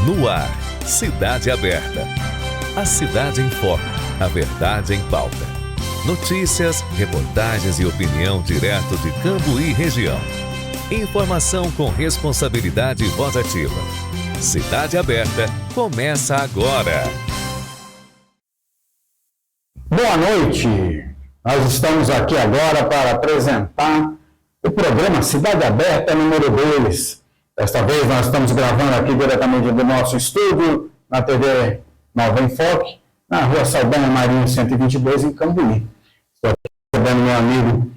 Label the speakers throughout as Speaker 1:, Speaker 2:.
Speaker 1: No ar, Cidade Aberta. A cidade em foco, a verdade em pauta. Notícias, reportagens e opinião direto de Cambuí região. Informação com responsabilidade e voz ativa. Cidade Aberta começa agora.
Speaker 2: Boa noite. Nós estamos aqui agora para apresentar o programa Cidade Aberta número 2. Desta vez nós estamos gravando aqui diretamente do nosso estúdio, na TV Nova Enfoque, na Rua Saldanha Marinho 122, em Cambuí. Estou aqui recebendo meu amigo,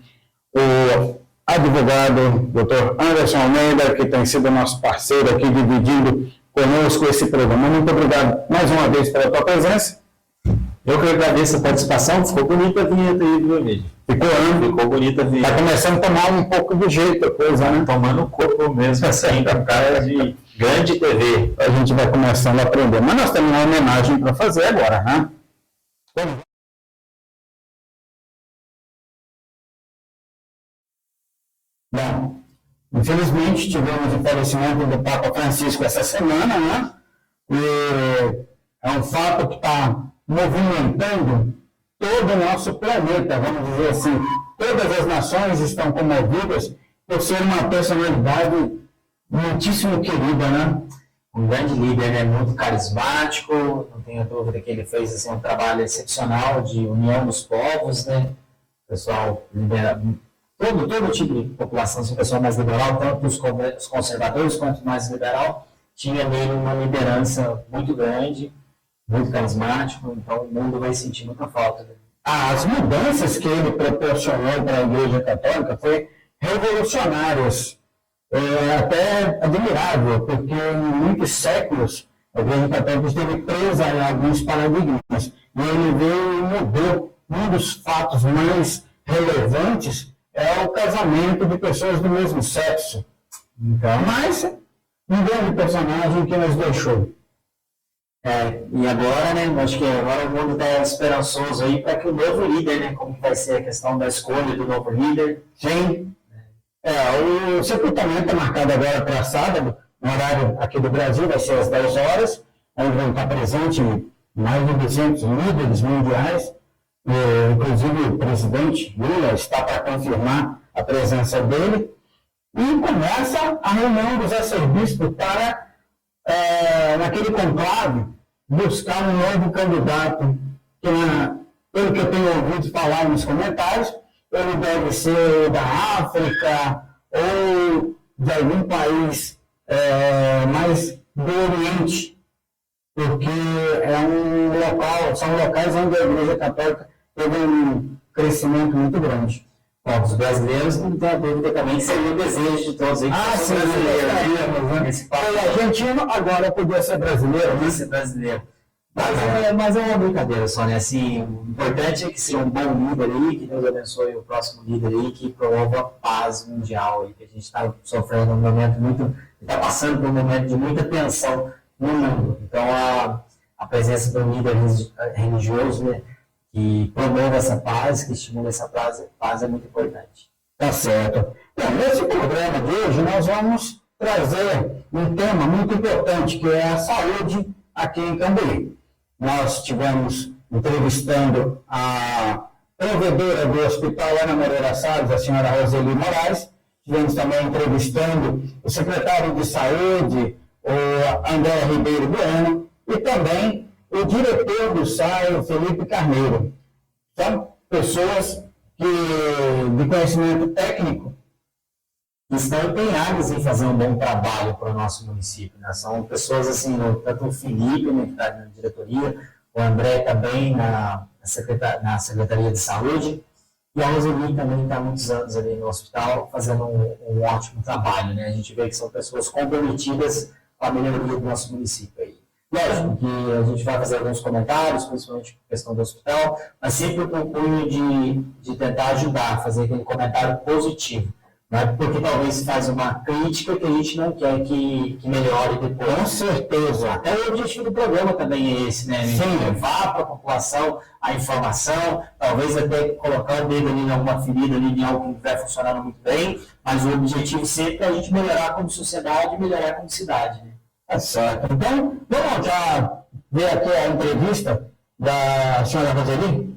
Speaker 2: o advogado Dr. Anderson Almeida, que tem sido nosso parceiro aqui, dividindo conosco esse programa. Muito obrigado mais uma vez pela tua presença.
Speaker 3: Eu que agradeço a participação, ficou bonita a vinheta aí do meu vídeo. Ficou bonita a vinheta.
Speaker 2: Está começando a tomar um pouco do jeito a coisa, né?
Speaker 3: Tomando o corpo mesmo, assim, com cara de grande TV.
Speaker 2: A gente vai começando a aprender. Mas nós temos uma homenagem para fazer agora, né? Bom, infelizmente tivemos o falecimento do Papa Francisco essa semana, né? E é um fato que está movimentando todo o nosso planeta, vamos dizer assim. Todas as nações estão comovidas por ser uma personalidade muitíssimo querida, né?
Speaker 3: Um grande líder, né? Muito carismático, não tenho dúvida que ele fez assim, um trabalho excepcional de união dos povos, né? O pessoal, todo tipo de população, se o pessoal mais liberal, tanto os conservadores quanto mais liberal, tinha nele uma liderança muito grande, muito carismático, então o mundo vai sentir muita falta dele.
Speaker 2: As mudanças que ele proporcionou para a Igreja Católica foi revolucionárias, até admirável, porque em muitos séculos a Igreja Católica esteve presa em alguns paradigmas, e ele veio e mudou. Um dos fatos mais relevantes é o casamento de pessoas do mesmo sexo. Então, mas um grande personagem que nos deixou.
Speaker 3: E agora, né, acho que agora o mundo está esperançoso aí para que o novo líder, né, como vai ser a questão da escolha do novo líder.
Speaker 2: Sim. O sepultamento é marcado agora para sábado, no horário aqui do Brasil, vai ser às 10 horas, onde vão estar presentes mais de 200 líderes mundiais, inclusive o presidente Lula está para confirmar a presença dele, e começa a reunião dos arcebispos para, naquele conclave, buscar um novo candidato, que, pelo que eu tenho ouvido falar nos comentários, ele deve ser da África ou de algum país mais do Oriente, porque são locais onde a Igreja Católica teve um crescimento muito grande.
Speaker 3: Bom, os brasileiros, não tem a dúvida também que seria o desejo de todos aí.
Speaker 2: Sim, brasileiros, né? O argentino agora podia ser brasileiro, né?
Speaker 3: Ser brasileiro. Mas é uma brincadeira só, né? Assim, o importante é que seja um bom líder aí, que Deus abençoe o próximo líder aí, que promova a paz mundial aí, que a gente está sofrendo um momento muito, está passando por um momento de muita tensão no mundo. Então, a presença de um líder religioso, né, que promove essa paz, que estimula essa paz é muito importante.
Speaker 2: Tá certo. Bom, nesse programa de hoje nós vamos trazer um tema muito importante, que é a saúde aqui em Cambuí. Nós estivemos entrevistando a provedora do Hospital Ana Moreira Salles, a senhora Roseli Moraes. Estivemos também entrevistando o secretário de Saúde, o André Ribeiro Bueno, e também o diretor do SAI, o Felipe Carneiro. São pessoas de conhecimento técnico
Speaker 3: que estão empenhadas em fazer um bom trabalho para o nosso município, né? São pessoas assim, tanto o Felipe, né, que está na diretoria, o André também na Secretaria de Saúde, e a Roseli também está há muitos anos ali no hospital fazendo um ótimo trabalho, né? A gente vê que são pessoas comprometidas com a melhoria do nosso município aí. Lógico que a gente vai fazer alguns comentários, principalmente com a questão do hospital, mas sempre com o cunho de tentar ajudar, fazer aquele comentário positivo. Não é porque talvez faz uma crítica que a gente não quer que melhore depois.
Speaker 2: Com certeza.
Speaker 3: Até o objetivo do programa também é esse, né?
Speaker 2: Sim.
Speaker 3: Levar para a população a informação, talvez até colocar o dedo ali em alguma ferida, ali em algo que não vai funcionando muito bem, mas o objetivo sempre é a gente melhorar como sociedade e melhorar como cidade, né?
Speaker 2: Tá certo. Então, vamos já ver aqui a entrevista da senhora Roseli?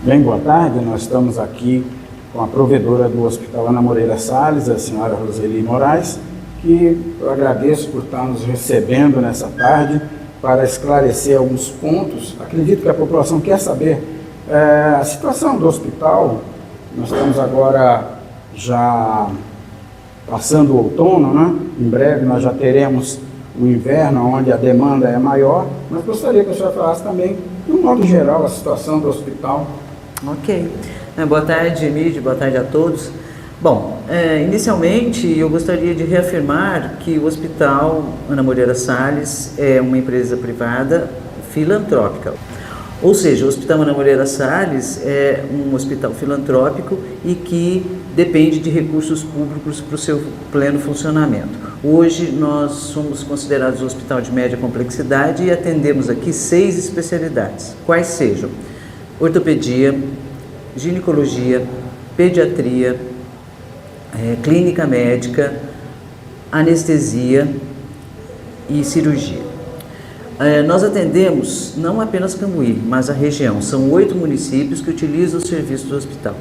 Speaker 4: Bem, boa tarde. Nós estamos aqui com a provedora do Hospital Ana Moreira Salles, a senhora Roseli Moraes, que eu agradeço por estar nos recebendo nessa tarde para esclarecer alguns pontos. Acredito que a população quer saber a situação do hospital. Nós estamos agora já passando o outono, né? Em breve nós já teremos o inverno, onde a demanda é maior, mas gostaria que a senhora falasse também, de um modo geral, a situação do hospital.
Speaker 5: Ok. Boa tarde, Emílio, boa tarde a todos. Bom, inicialmente eu gostaria de reafirmar que o Hospital Ana Moreira Salles é uma empresa privada filantrópica. Ou seja, o Hospital Ana Moreira Salles é um hospital filantrópico e que depende de recursos públicos para o seu pleno funcionamento. Hoje nós somos considerados um hospital de média complexidade e atendemos aqui 6 especialidades, quais sejam ortopedia, ginecologia, pediatria, clínica médica, anestesia e cirurgia. Nós atendemos não apenas Cambuí, mas a região. São 8 municípios que utilizam o serviço do hospital.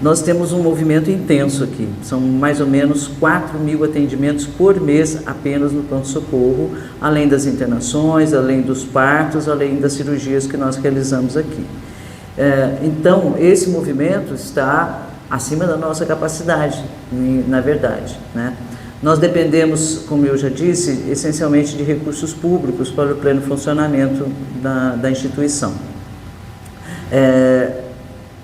Speaker 5: Nós temos um movimento intenso aqui, são mais ou menos 4.000 atendimentos por mês apenas no pronto-socorro, além das internações, além dos partos, além das cirurgias que nós realizamos aqui. Então, esse movimento está acima da nossa capacidade, na verdade, né? Nós dependemos, como eu já disse, essencialmente de recursos públicos para o pleno funcionamento da instituição.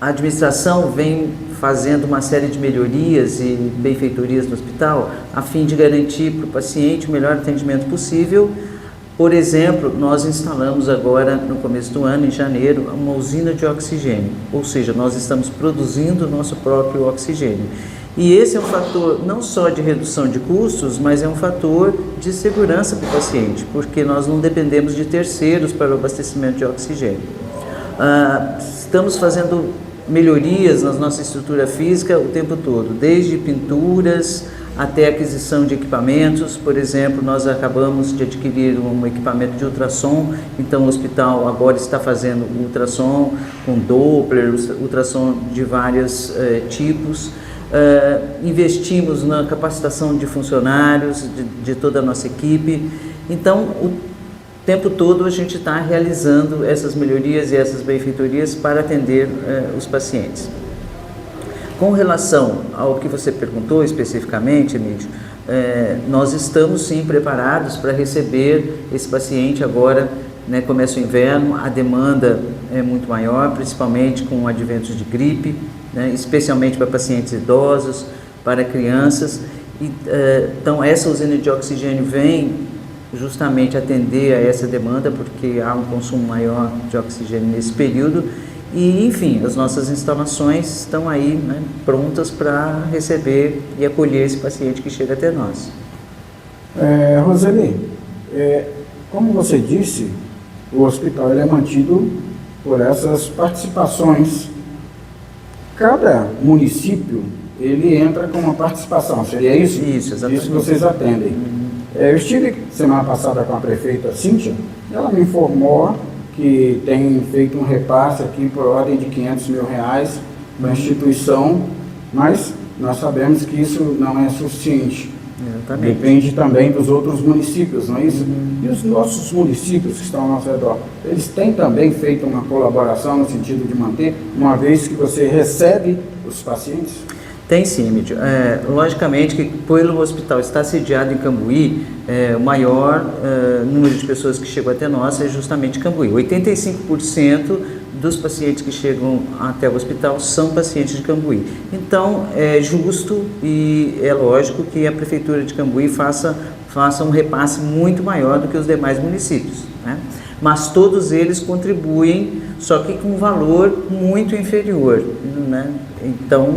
Speaker 5: A administração vem fazendo uma série de melhorias e benfeitorias no hospital a fim de garantir para o paciente o melhor atendimento possível. Por exemplo, nós instalamos agora, no começo do ano, em janeiro, uma usina de oxigênio, ou seja, nós estamos produzindo o nosso próprio oxigênio. E esse é um fator não só de redução de custos, mas é um fator de segurança para o paciente, porque nós não dependemos de terceiros para o abastecimento de oxigênio. Estamos fazendo melhorias na nossa estrutura física o tempo todo, desde pinturas até aquisição de equipamentos. Por exemplo, nós acabamos de adquirir um equipamento de ultrassom, então o hospital agora está fazendo ultrassom com Doppler, ultrassom de vários tipos. Investimos na capacitação de funcionários, de toda a nossa equipe. Então, o tempo todo a gente está realizando essas melhorias e essas benfeitorias para atender os pacientes. Com relação ao que você perguntou especificamente, Emílio, nós estamos sim preparados para receber esse paciente agora, né? Começa o inverno, a demanda é muito maior, principalmente com adventos de gripe, né? Especialmente para pacientes idosos, para crianças. Então essa usina de oxigênio vem justamente atender a essa demanda, porque há um consumo maior de oxigênio nesse período. E, enfim, as nossas instalações estão aí, né, prontas para receber e acolher esse paciente que chega até nós.
Speaker 4: Roseli, como você disse, o hospital ele é mantido por essas participações. Cada município ele entra com uma participação, seria isso?
Speaker 5: Isso, exatamente.
Speaker 4: Isso vocês atendem. Eu estive semana passada com a prefeita Cíntia, ela me informou que tem feito um repasse aqui por ordem de R$500 mil para a instituição, mas nós sabemos que isso não é suficiente.
Speaker 5: Exatamente.
Speaker 4: Depende também dos outros municípios, não é isso? E os nossos municípios que estão ao nosso redor, eles têm também feito uma colaboração no sentido de manter, uma vez que você recebe os pacientes?
Speaker 5: Tem sim, Emílio. Logicamente que pelo hospital estar sediado em Cambuí, o maior número de pessoas que chegam até nós é justamente Cambuí. 85% dos pacientes que chegam até o hospital são pacientes de Cambuí. Então é justo e é lógico que a Prefeitura de Cambuí faça um repasse muito maior do que os demais municípios, né? Mas todos eles contribuem, só que com um valor muito inferior, né? Então,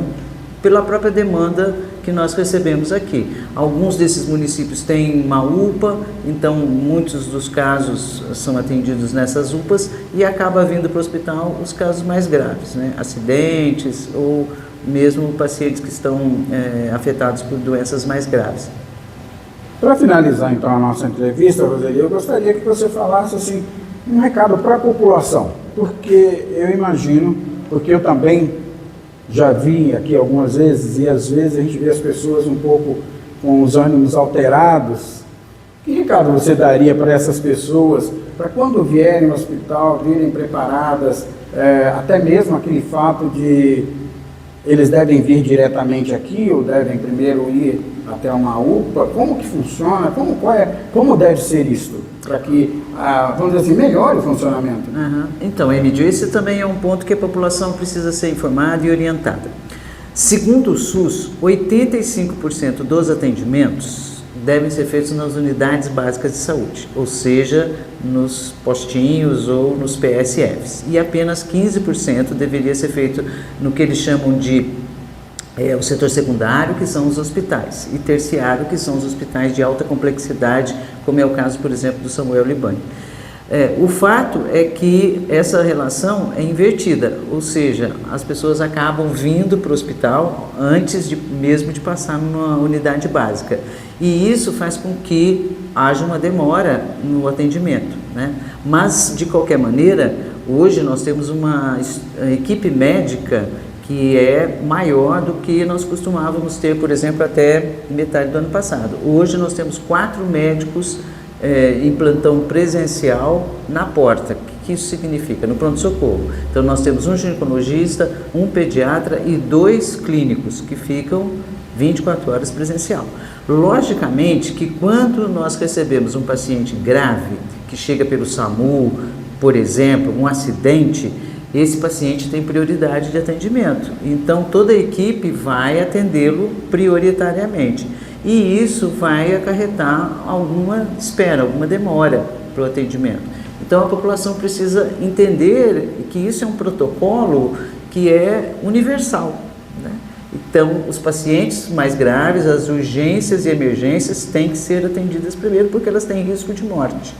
Speaker 5: pela própria demanda que nós recebemos aqui. Alguns desses municípios têm uma UPA, então muitos dos casos são atendidos nessas UPAs e acaba vindo para o hospital os casos mais graves, né? Acidentes ou mesmo pacientes que estão afetados por doenças mais graves.
Speaker 4: Para finalizar, então, a nossa entrevista, Roseli, eu gostaria que você falasse, assim, um recado para a população, porque eu imagino, porque eu também já vi aqui algumas vezes, e às vezes a gente vê as pessoas um pouco com os ânimos alterados. Que recado você daria para essas pessoas, para quando vierem ao hospital, virem preparadas, até mesmo aquele fato de eles devem vir diretamente aqui ou devem primeiro ir até uma UPA? Como que funciona? Como deve ser isso? Para que, vamos dizer assim, melhore o funcionamento.
Speaker 5: Então, Emílio, esse também é um ponto que a população precisa ser informada e orientada. Segundo o SUS, 85% dos atendimentos devem ser feitos nas unidades básicas de saúde, ou seja, nos postinhos ou nos PSFs. E apenas 15% deveria ser feito no que eles chamam de o setor secundário, que são os hospitais, e terciário, que são os hospitais de alta complexidade, como é o caso, por exemplo, do Samuel Libani. O fato é que essa relação é invertida, ou seja, as pessoas acabam vindo para o hospital antes mesmo de passar numa unidade básica. E isso faz com que haja uma demora no atendimento, né? Mas, de qualquer maneira, hoje nós temos uma equipe médica que é maior do que nós costumávamos ter, por exemplo, até metade do ano passado. Hoje nós temos 4 médicos em plantão presencial na porta. O que isso significa? No pronto-socorro. Então nós temos um ginecologista, um pediatra e 2 clínicos que ficam 24 horas presencial. Logicamente que quando nós recebemos um paciente grave, que chega pelo SAMU, por exemplo, um acidente, esse paciente tem prioridade de atendimento. Então toda a equipe vai atendê-lo prioritariamente. E isso vai acarretar alguma espera, alguma demora para o atendimento. Então a população precisa entender que isso é um protocolo que é universal, né? Então os pacientes mais graves, as urgências e emergências têm que ser atendidas primeiro porque elas têm risco de morte.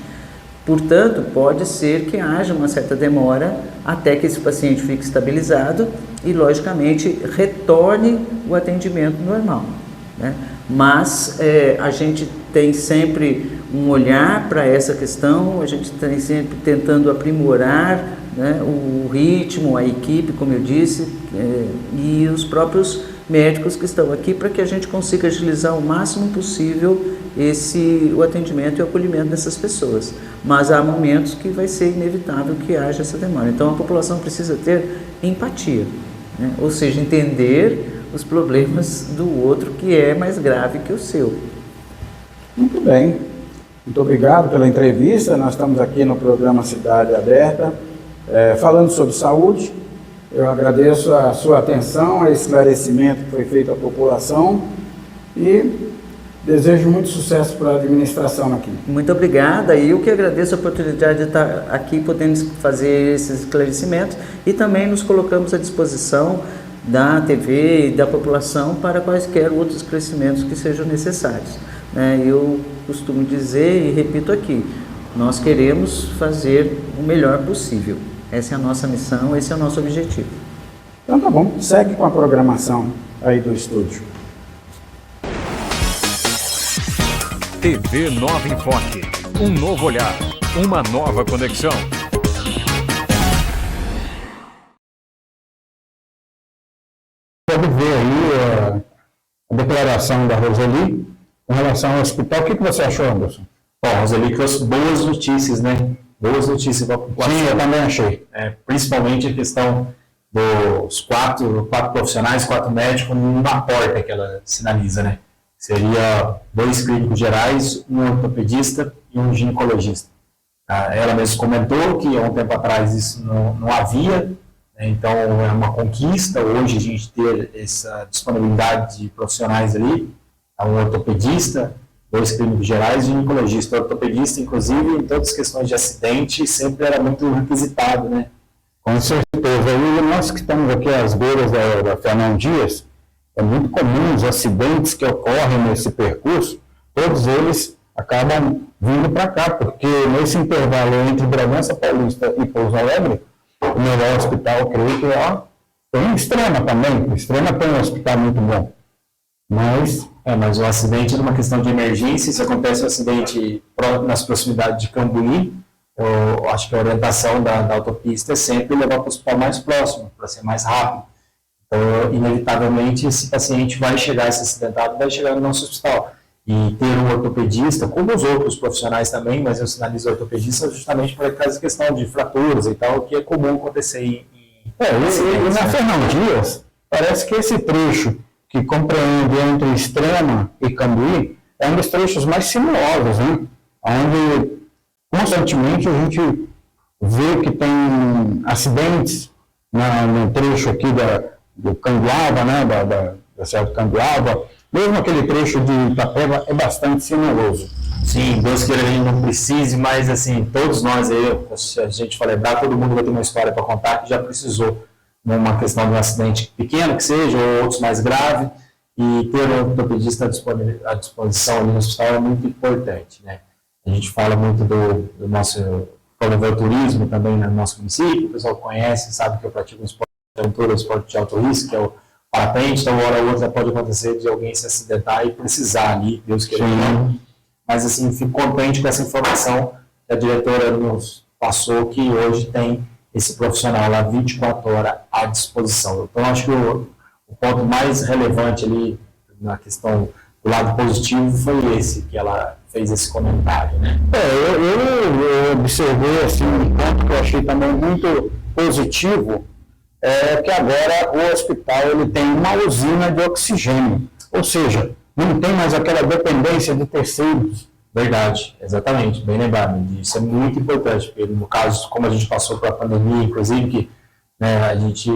Speaker 5: Portanto, pode ser que haja uma certa demora até que esse paciente fique estabilizado e, logicamente, retorne o atendimento normal, né? Mas a gente tem sempre um olhar para essa questão, a gente tem sempre tentando aprimorar, né, o ritmo, a equipe, como eu disse, e os próprios médicos que estão aqui para que a gente consiga agilizar o máximo possível o atendimento e o acolhimento dessas pessoas. Mas há momentos que vai ser inevitável que haja essa demora. Então a população precisa ter empatia, né? Ou seja, entender os problemas do outro que é mais grave que o seu.
Speaker 4: Muito bem. Muito obrigado pela entrevista. Nós estamos aqui no programa Cidade Aberta, falando sobre saúde. Eu agradeço a sua atenção, a esclarecimento que foi feito à população e desejo muito sucesso para a administração aqui.
Speaker 5: Muito obrigada, e eu que agradeço a oportunidade de estar aqui podendo fazer esses esclarecimentos e também nos colocamos à disposição da TV e da população para quaisquer outros esclarecimentos que sejam necessários, né? Eu costumo dizer e repito aqui, nós queremos fazer o melhor possível. Essa é a nossa missão, esse é o nosso objetivo.
Speaker 4: Então tá bom, segue com a programação aí do estúdio.
Speaker 6: TV Nova Enfoque, um novo olhar, uma nova conexão.
Speaker 2: Pode ver aí a declaração da Roseli com relação ao hospital. O que você achou, Anderson?
Speaker 3: Bom, a Roseli trouxe boas notícias, né? Boas notícias para a população.
Speaker 2: Sim, eu também achei.
Speaker 3: Principalmente a questão dos 4 profissionais, 4 médicos numa porta que ela sinaliza, né? Seria 2 clínicos gerais, um ortopedista e um ginecologista. Ela mesma comentou que há um tempo atrás isso não havia, né? Então é uma conquista hoje a gente ter essa disponibilidade de profissionais ali, um ortopedista, 2 clínicos gerais e um ginecologista. O ortopedista, inclusive, em todas as questões de acidente, sempre era muito requisitado, né?
Speaker 2: Com certeza. E nós que estamos aqui às beiras da Fernão Dias, é muito comum os acidentes que ocorrem nesse percurso, todos eles acabam vindo para cá, porque nesse intervalo entre Bragança Paulista e Pouso Alegre, o melhor hospital, eu creio que tem Extrema também. Extrema tem um hospital muito bom. Mas
Speaker 3: Mas o acidente é uma questão de emergência. Se acontece um acidente nas proximidades de Cambuí, eu acho que a orientação da autopista é sempre levar para o hospital mais próximo, para ser mais rápido. Então, inevitavelmente, esse paciente vai chegar, esse acidentado vai chegar no nosso hospital. E ter um ortopedista, como os outros profissionais também, mas eu sinalizo ortopedista justamente por causa da questão de fraturas e tal, que é comum acontecer e
Speaker 2: na Fernão Dias, parece que esse trecho que compreende entre Extrema e Cambuí é um dos trechos mais sinuosos, né? Onde constantemente a gente vê que tem acidentes no trecho aqui do Canguava, né? da Serra do Canguava. Mesmo aquele trecho de Itapeva é bastante sinuoso.
Speaker 3: Sim, Deus queira que a gente não precise, mas assim, todos nós aí, se a gente for lembrar, todo mundo vai ter uma história para contar que já precisou numa questão de um acidente pequeno que seja, ou outros mais grave, e ter um ortopedista à disposição ali no hospital é muito importante, né? A gente fala muito do nosso turismo também no nosso município, o pessoal conhece, sabe que eu pratico um esporte de aventura, um esporte de alto risco, que é o parapente, então uma hora ou outra pode acontecer de alguém se acidentar e precisar ali, Deus querendo. Mas assim, fico contente com essa informação que a diretora nos passou, que hoje tem esse profissional lá 24 horas à disposição. Então, acho que o ponto mais relevante ali na questão do lado positivo foi esse, que ela fez esse comentário, né?
Speaker 2: Eu observei assim, um ponto que eu achei também muito positivo, é que agora o hospital ele tem uma usina de oxigênio, ou seja, não tem mais aquela dependência de terceiros.
Speaker 3: Verdade, exatamente, bem lembrado. Isso é muito importante, porque no caso, como a gente passou pela pandemia, inclusive, que né, a gente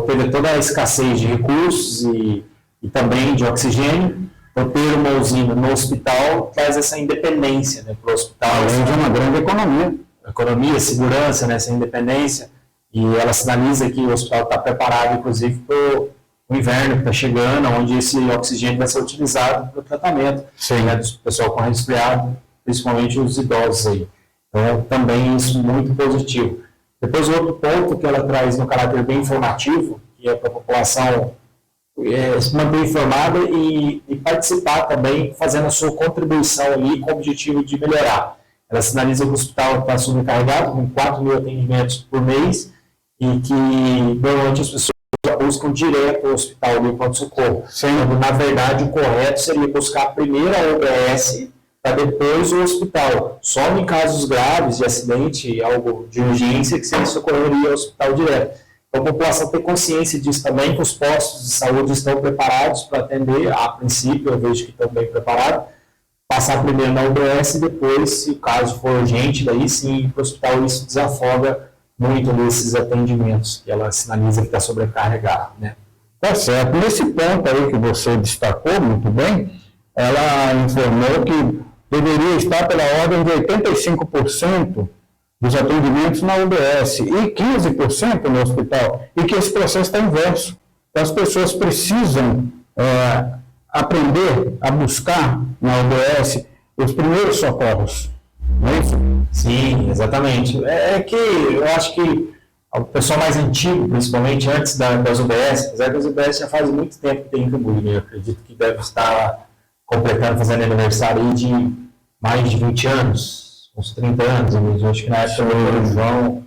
Speaker 3: teve toda a escassez de recursos e também de oxigênio, então ter uma usina no hospital traz essa independência, né, para o hospital.
Speaker 2: Além de uma grande economia.
Speaker 3: Economia, segurança, né, essa independência, e ela sinaliza que o hospital está preparado, inclusive, para o inverno que está chegando, onde esse oxigênio vai ser utilizado para o tratamento, né, do pessoal com resfriado, principalmente os idosos aí. Então, também isso muito positivo. Depois, outro ponto que ela traz no caráter bem informativo, que é para a população se manter informada e participar também, fazendo a sua contribuição ali com o objetivo de melhorar. Ela sinaliza que o hospital está sobrecarregado, com 4 mil atendimentos por mês, e que normalmente as pessoas buscam direto o hospital do pronto-socorro. Sendo, na verdade, o correto seria buscar primeiro a UBS para depois o hospital. Só em casos graves de acidente, algo de urgência, que se socorreria ao hospital direto. Então, a população tem consciência disso também, que os postos de saúde estão preparados para atender, a princípio, eu vejo que estão bem preparados, passar primeiro na UBS e depois, se o caso for urgente, daí sim, para o hospital isso desafoga muito desses atendimentos, que ela sinaliza que está sobrecarregado, né?
Speaker 2: Tá certo. Nesse ponto aí que você destacou muito bem, ela informou que deveria estar pela ordem de 85% dos atendimentos na UBS e 15% no hospital, e que esse processo está inverso. Então, as pessoas precisam aprender a buscar na UBS os primeiros socorros. Não é isso?
Speaker 3: Sim, exatamente. É que eu acho que o pessoal mais antigo, principalmente antes das UBS, apesar que as UBS já faz muito tempo que tem em Cambuí, né? Eu acredito que deve estar completando, fazendo aniversário aí de mais de 20 anos, uns 30 anos, eu acho que na época do João,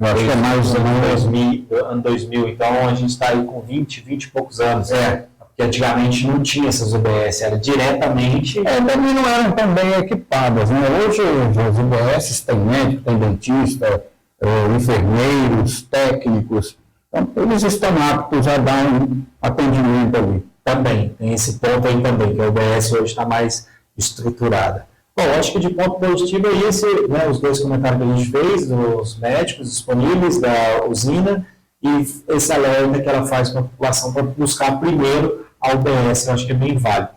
Speaker 3: acho que é mais ano 2000, então a gente está aí com 20 e poucos anos. Porque antigamente não tinha essas UBS, era diretamente...
Speaker 2: Também não eram tão bem equipadas, né? Hoje as UBS têm médico, tem dentista, enfermeiros, técnicos, então eles estão aptos a dar um atendimento ali.
Speaker 3: Também, tem esse ponto aí também, que a UBS hoje está mais estruturada. Bom, acho que de ponto positivo é esse, né, os dois comentários que a gente fez, dos médicos disponíveis, da usina, e esse alerta que ela faz para a população para buscar primeiro a UBS, eu acho que é bem válido.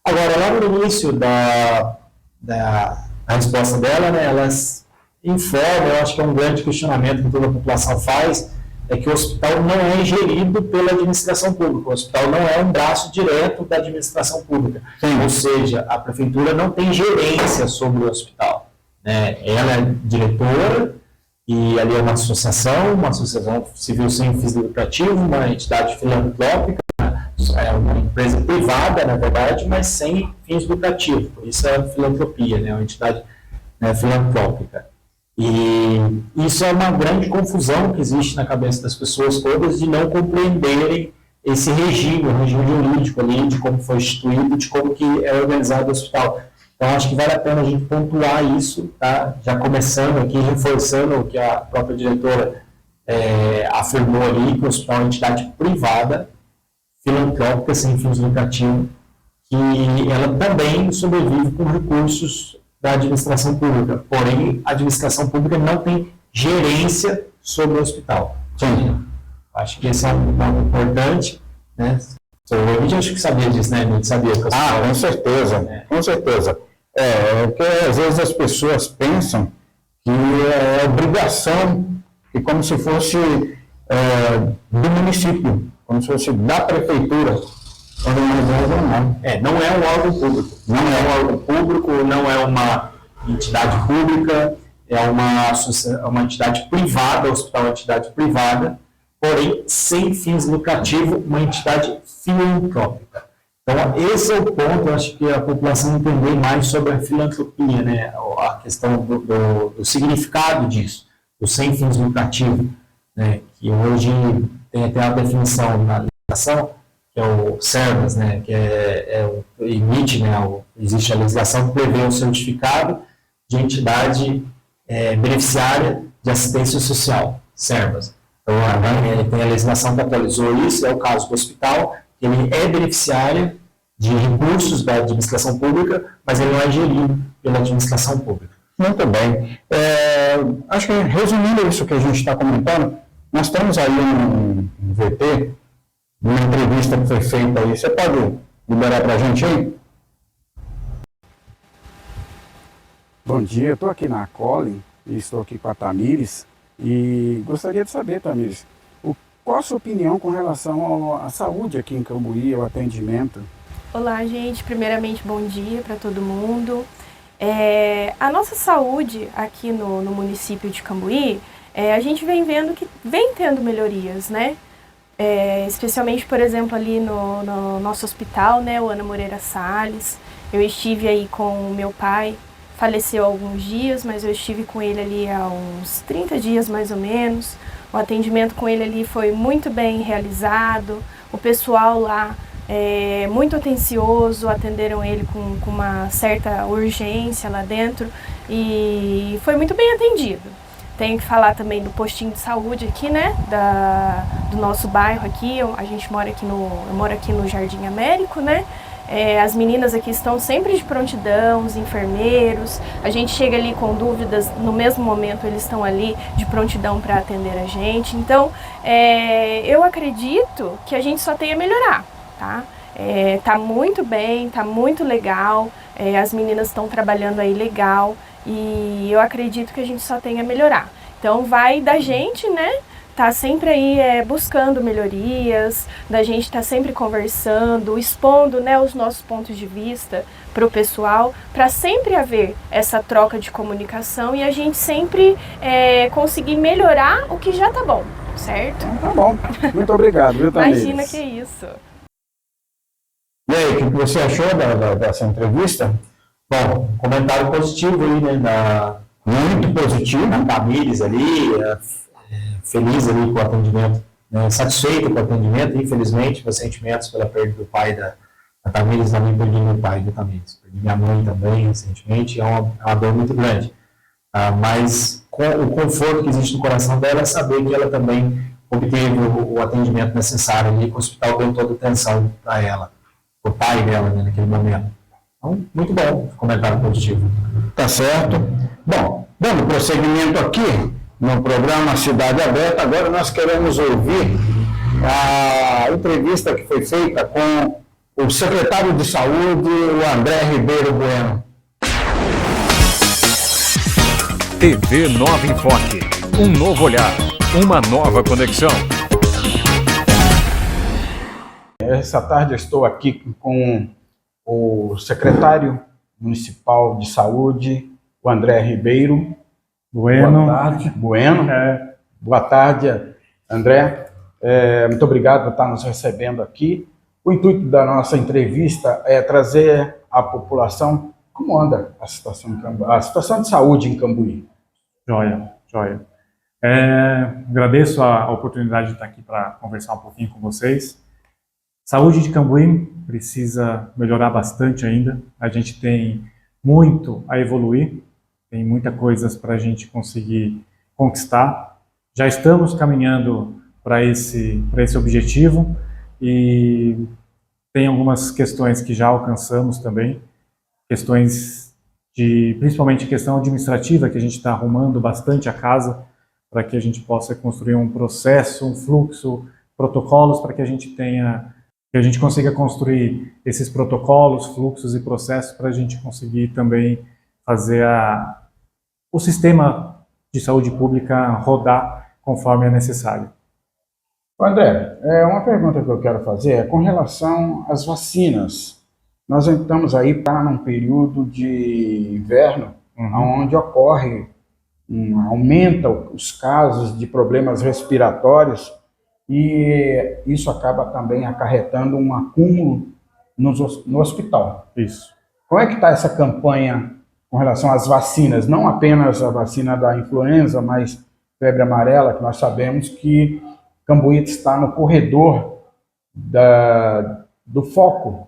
Speaker 3: Agora, lá no início da resposta dela, né, elas informam, eu acho que é um grande questionamento que toda a população faz, é que o hospital não é gerido pela administração pública, o hospital não é um braço direto da administração pública. Ou seja, a prefeitura não tem gerência sobre o hospital, né? Ela é diretora e ali é uma associação civil sem fins lucrativos, uma entidade filantrópica, é uma empresa privada, na verdade, mas sem fins lucrativos. Por isso é a filantropia, né? Uma entidade, né, filantrópica. E isso é uma grande confusão que existe na cabeça das pessoas todas de não compreenderem esse regime, o regime jurídico ali, de como foi instituído, de como que é organizado o hospital. Então, acho que vale a pena a gente pontuar isso, tá? Já começando aqui, reforçando o que a própria diretora afirmou ali, que o hospital é uma entidade privada, filantrópica, sem fins lucrativos, que ela também sobrevive com recursos da administração pública. Porém, a administração pública não tem gerência sobre o hospital. Sim. Acho que esse é um ponto importante, né? Eu acho que sabia disso, né? Não sabia.
Speaker 2: Com certeza, com certeza. Porque às vezes as pessoas pensam que é obrigação, e como se fosse do município, como se fosse da prefeitura.
Speaker 3: Não é um órgão público. Não é um órgão público, não é uma entidade pública, é uma entidade privada, o hospital é uma entidade privada, porém sem fins lucrativos, uma entidade filantrópica. Então, esse é o ponto, eu acho que a população entender mais sobre a filantropia, né? A questão do significado disso, do sem fins lucrativos, né? Que hoje tem até a definição na legislação, que é o SERVAS, né? Que emite, né? Existe a legislação que prevê o certificado de entidade beneficiária de assistência social, SERVAS. Então, tem a legislação que atualizou isso, é o caso do hospital, ele é beneficiário de recursos da administração pública, mas ele não é gerido pela administração pública.
Speaker 2: Muito bem. Acho que, resumindo isso que a gente está comentando, nós temos aí um VT, uma entrevista que foi feita aí. Você pode liberar para a gente aí?
Speaker 4: Bom dia, eu estou aqui na Colin e estou aqui com a Tamires e gostaria de saber, Tamires, qual a sua opinião com relação à saúde aqui em Cambuí, ao atendimento?
Speaker 7: Olá, gente. Primeiramente, bom dia para todo mundo. A nossa saúde aqui no município de Cambuí, a gente vem vendo que vem tendo melhorias, né? Especialmente, por exemplo, ali no nosso hospital, né, o Ana Moreira Salles. Eu estive aí com o meu pai, faleceu há alguns dias, mas eu estive com ele ali há uns 30 dias mais ou menos. O atendimento com ele ali foi muito bem realizado, o pessoal lá muito atencioso, atenderam ele com uma certa urgência lá dentro e foi muito bem atendido. Tenho que falar também do postinho de saúde aqui, né, do nosso bairro aqui. Eu moro aqui no Jardim Américo, né. As meninas aqui estão sempre de prontidão, os enfermeiros. A gente chega ali com dúvidas, no mesmo momento eles estão ali de prontidão para atender a gente. Então, eu acredito que a gente só tem a melhorar, tá? Tá muito bem, tá muito legal, as meninas estão trabalhando aí legal e eu acredito que a gente só tem a melhorar. Então, vai da gente, né? Tá sempre aí buscando melhorias, da gente tá sempre conversando, expondo, né, os nossos pontos de vista para o pessoal, para sempre haver essa troca de comunicação e a gente sempre conseguir melhorar o que já tá bom, certo?
Speaker 4: Tá bom, muito obrigado, viu, Tamires?
Speaker 7: Imagina que é isso.
Speaker 2: E aí, o que você achou dessa entrevista?
Speaker 3: Bom, comentário positivo aí, né,
Speaker 2: Muito positivo.
Speaker 3: da Tamires ali, feliz ali com o atendimento, né, satisfeito com o atendimento, infelizmente, meus sentimentos pela perda do pai da Tamires, também perdi meu pai da Tamires, perdi minha mãe também recentemente, é uma dor muito grande, mas o conforto que existe no coração dela é saber que ela também obteve o atendimento necessário ali, que o hospital deu toda a atenção para ela, para o pai dela, né, naquele momento. Então, muito bom, comentário positivo.
Speaker 2: Tá certo. Bom, dando prosseguimento aqui no programa Cidade Aberta, agora nós queremos ouvir a entrevista que foi feita com o secretário de Saúde, o André Ribeiro Bueno.
Speaker 6: TV Nova Enfoque. Um novo olhar. Uma nova conexão.
Speaker 4: Essa tarde eu estou aqui com o secretário municipal de saúde, o André Ribeiro
Speaker 8: Bueno.
Speaker 4: Boa tarde. Bueno. Boa tarde, André. Muito obrigado por estar nos recebendo aqui. O intuito da nossa entrevista é trazer à população como anda a situação, a situação de saúde em Cambuí.
Speaker 8: Joia, joia. Agradeço a oportunidade de estar aqui para conversar um pouquinho com vocês. Saúde de Cambuí precisa melhorar bastante ainda. A gente tem muito a evoluir, tem muita coisa para a gente conseguir conquistar. Já estamos caminhando para esse objetivo e tem algumas questões que já alcançamos também, questões principalmente questão administrativa, que a gente está arrumando bastante a casa para que a gente possa construir um processo, um fluxo, protocolos para que a gente consiga construir esses protocolos, fluxos e processos para a gente conseguir também fazer o sistema de saúde pública rodar conforme é necessário.
Speaker 4: André, uma pergunta que eu quero fazer é com relação às vacinas. Nós estamos aí para um período de inverno, onde aumenta os casos de problemas respiratórios e isso acaba também acarretando um acúmulo no hospital.
Speaker 8: Isso.
Speaker 4: Como é que está essa campanha com relação às vacinas? Não apenas a vacina da influenza, mas febre amarela, que nós sabemos que Cambuí está no corredor do foco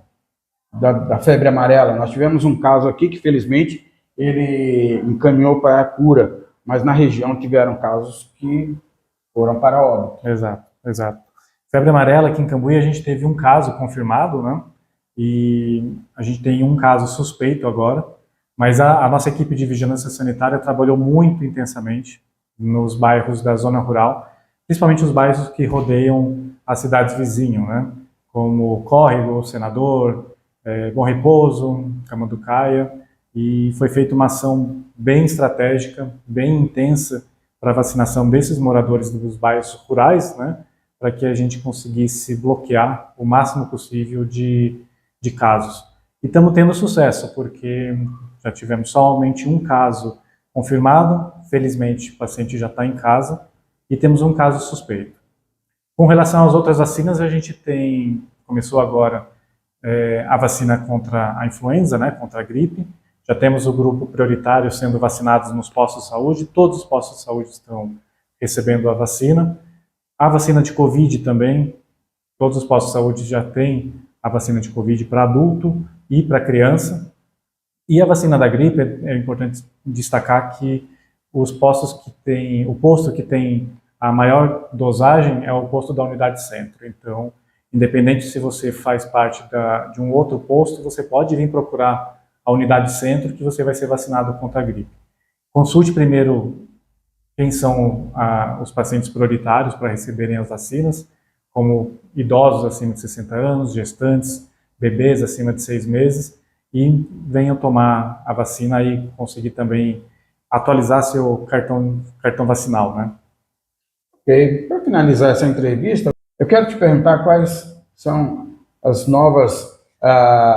Speaker 4: da febre amarela. Nós tivemos um caso aqui que, felizmente, ele encaminhou para a cura, mas na região tiveram casos que foram para óbito.
Speaker 8: Exato, exato. Febre amarela aqui em Cambuí a gente teve um caso confirmado, né? E a gente tem um caso suspeito agora, mas a nossa equipe de vigilância sanitária trabalhou muito intensamente nos bairros da zona rural, principalmente os bairros que rodeiam as cidades vizinhas, né? Como Córrego, Senador, Bom Repouso, Camanducaia, e foi feita uma ação bem estratégica, bem intensa para a vacinação desses moradores dos bairros rurais, né? Para que a gente conseguisse bloquear o máximo possível de casos. E estamos tendo sucesso, porque já tivemos somente um caso confirmado, felizmente o paciente já está em casa, e temos um caso suspeito. Com relação às outras vacinas, a gente começou agora a vacina contra a influenza, né, contra a gripe. Já temos o grupo prioritário sendo vacinados nos postos de saúde, todos os postos de saúde estão recebendo a vacina. A vacina de Covid também, todos os postos de saúde já têm a vacina de Covid para adulto e para criança. E a vacina da gripe, é importante destacar que o posto que tem a maior dosagem é o posto da unidade centro. Então, independente se você faz parte de um outro posto, você pode vir procurar a unidade centro que você vai ser vacinado contra a gripe. Consulte primeiro quem são os pacientes prioritários para receberem as vacinas, como idosos acima de 60 anos, gestantes, bebês acima de 6 meses, e venham tomar a vacina e conseguir também atualizar seu cartão vacinal, né?
Speaker 4: Ok. Para finalizar essa entrevista, eu quero te perguntar quais são as novas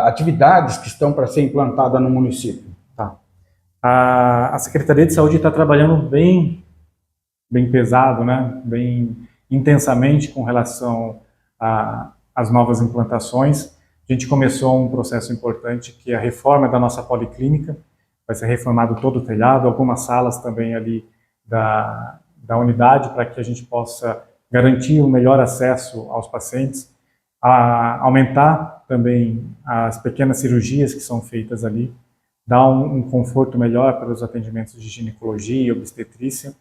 Speaker 4: atividades que estão para ser implantadas no município.
Speaker 8: Tá. A Secretaria de Saúde está trabalhando bem pesado, né? Bem intensamente com relação às novas implantações. A gente começou um processo importante que é a reforma da nossa policlínica. Vai ser reformado todo o telhado, algumas salas também ali da unidade, para que a gente possa garantir um melhor acesso aos pacientes, aumentar também as pequenas cirurgias que são feitas ali, dar um conforto melhor para os atendimentos de ginecologia e obstetrícia.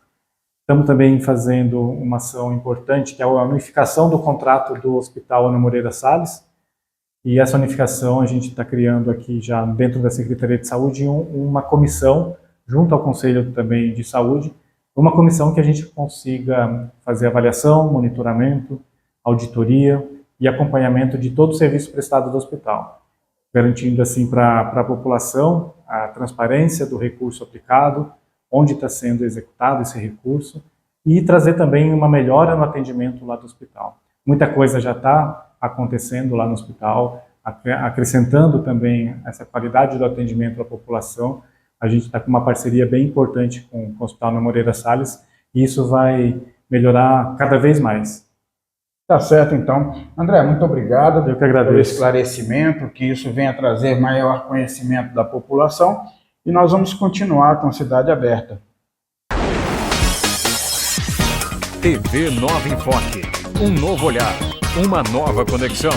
Speaker 8: Estamos também fazendo uma ação importante, que é a unificação do contrato do Hospital Ana Moreira Salles, e essa unificação a gente está criando aqui já dentro da Secretaria de Saúde uma comissão, junto ao Conselho também de Saúde, uma comissão que a gente consiga fazer avaliação, monitoramento, auditoria e acompanhamento de todo o serviço prestado do hospital, garantindo assim para a população a transparência do recurso aplicado, onde está sendo executado esse recurso, e trazer também uma melhora no atendimento lá do hospital. Muita coisa já está acontecendo lá no hospital, acrescentando também essa qualidade do atendimento à população. A gente está com uma parceria bem importante com o Hospital Ana Moreira Salles, e isso vai melhorar cada vez mais.
Speaker 4: Tá certo, então. André, muito obrigado.
Speaker 8: Eu que agradeço.
Speaker 4: Pelo esclarecimento, que isso venha trazer maior conhecimento da população, e nós vamos continuar com Cidade Aberta.
Speaker 6: TV Nova Enfoque. Um novo olhar, uma nova conexão.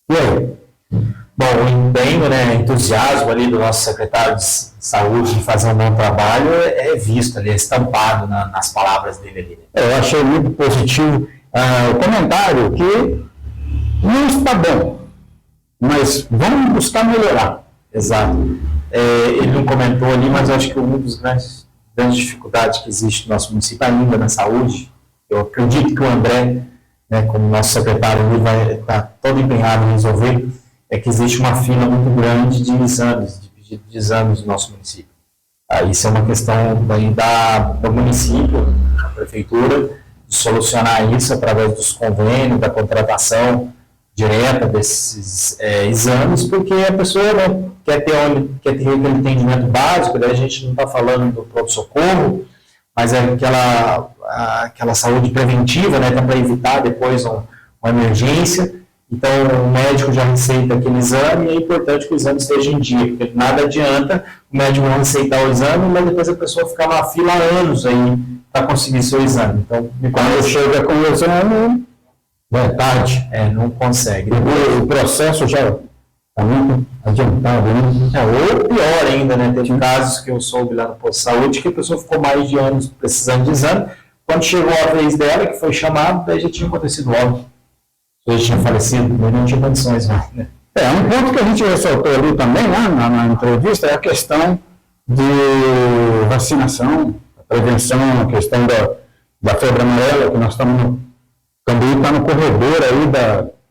Speaker 3: E aí? Bom, o empenho, né, entusiasmo ali do nosso secretário de saúde de fazer um bom trabalho é visto ali, é estampado nas palavras dele ali.
Speaker 2: Eu achei muito positivo o comentário que não está bom, mas vamos buscar melhorar.
Speaker 3: Exato. Ele não comentou ali, mas eu acho que uma das grandes dificuldades que existe no nosso município ainda na saúde, eu acredito que o André, né, como nosso secretário, ele vai estar todo empenhado em resolver, é que existe uma fila muito grande de exames, de pedido de exames no nosso município. Isso é uma questão do município, da prefeitura, de solucionar isso através dos convênios, da contratação direta desses exames, porque a pessoa, né, quer ter aquele entendimento básico, daí a gente não está falando do pronto-socorro, mas é aquela saúde preventiva, né, para evitar depois uma emergência. Então, o médico já receita aquele exame e é importante que o exame esteja em dia, porque nada adianta o médico não receitar o exame, mas depois a pessoa ficar na fila há anos aí para conseguir seu exame. Então,
Speaker 2: Quando chega com o exame, é tarde.
Speaker 3: Não consegue.
Speaker 2: O processo já está muito adiantado, né?
Speaker 3: Ou pior ainda, né? Teve casos que eu soube lá no posto de saúde que a pessoa ficou mais de anos precisando de exame. Quando chegou a vez dela, que foi chamado, daí já tinha acontecido logo. Já tinha falecido, mas não tinha condições mais, né?
Speaker 2: Um ponto que a gente ressaltou ali também, né, na entrevista, é a questão de vacinação, a prevenção, a questão da febre amarela, que nós estamos no Cambuí, está no corredor aí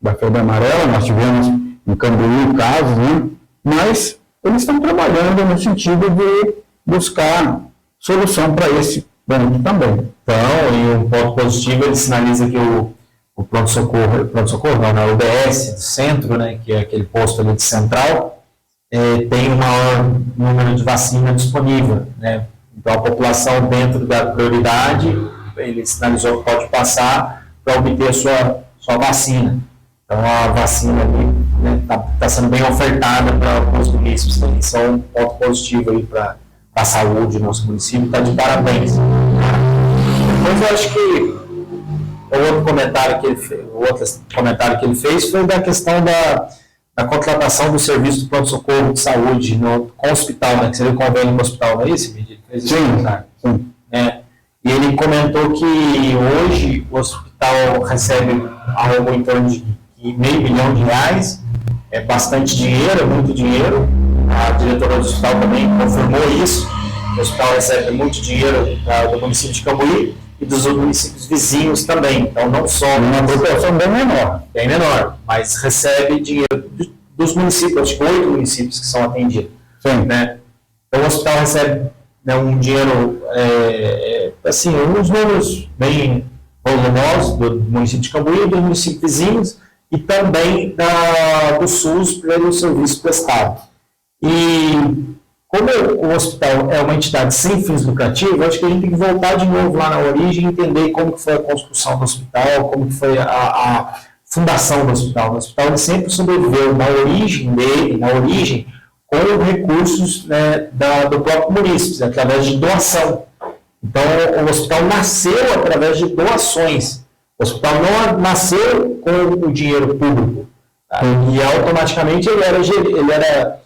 Speaker 2: da febre amarela, nós tivemos em Cambuí casos, né, mas eles estão trabalhando no sentido de buscar solução para esse ponto também.
Speaker 3: Então, e um ponto positivo, ele sinaliza que o pronto-socorro não, né, o UBS do centro, né, que é aquele posto ali de central, tem um maior número de vacina disponível, né? Então a população dentro da prioridade, ele sinalizou que pode passar para obter a sua vacina. Então a vacina ali está sendo bem ofertada para os municípios, então, isso é um ponto positivo aí para a saúde do nosso município, está de parabéns. Depois eu acho que o outro comentário que ele fez foi da questão da contratação do serviço do pronto-socorro de saúde com o hospital, né, que seria o convênio com o hospital, não é isso?
Speaker 2: Sim.
Speaker 3: E ele comentou que hoje o hospital recebe algo em torno de R$500 milhão, é bastante dinheiro, é muito dinheiro. A diretora do hospital também confirmou isso. O hospital recebe muito dinheiro do município de Cambuí e dos outros municípios vizinhos também. Então, não só
Speaker 2: uma proporção bem menor,
Speaker 3: mas recebe dinheiro dos municípios, acho que 8 municípios que são atendidos.
Speaker 2: Sim.
Speaker 3: Né? Então, o hospital recebe, né, um dinheiro, assim, uns números bem volumosos do município de Cambuí e dos municípios vizinhos, e também do SUS pelo serviço prestado. E como o hospital é uma entidade sem fins lucrativos, acho que a gente tem que voltar de novo lá na origem e entender como que foi a construção do hospital, como que foi a fundação do hospital. O hospital ele sempre sobreviveu na origem, com recursos, né, do próprio município, através de doação. Então, o hospital nasceu através de doações. O hospital não nasceu com o dinheiro público. Tá? E automaticamente ele era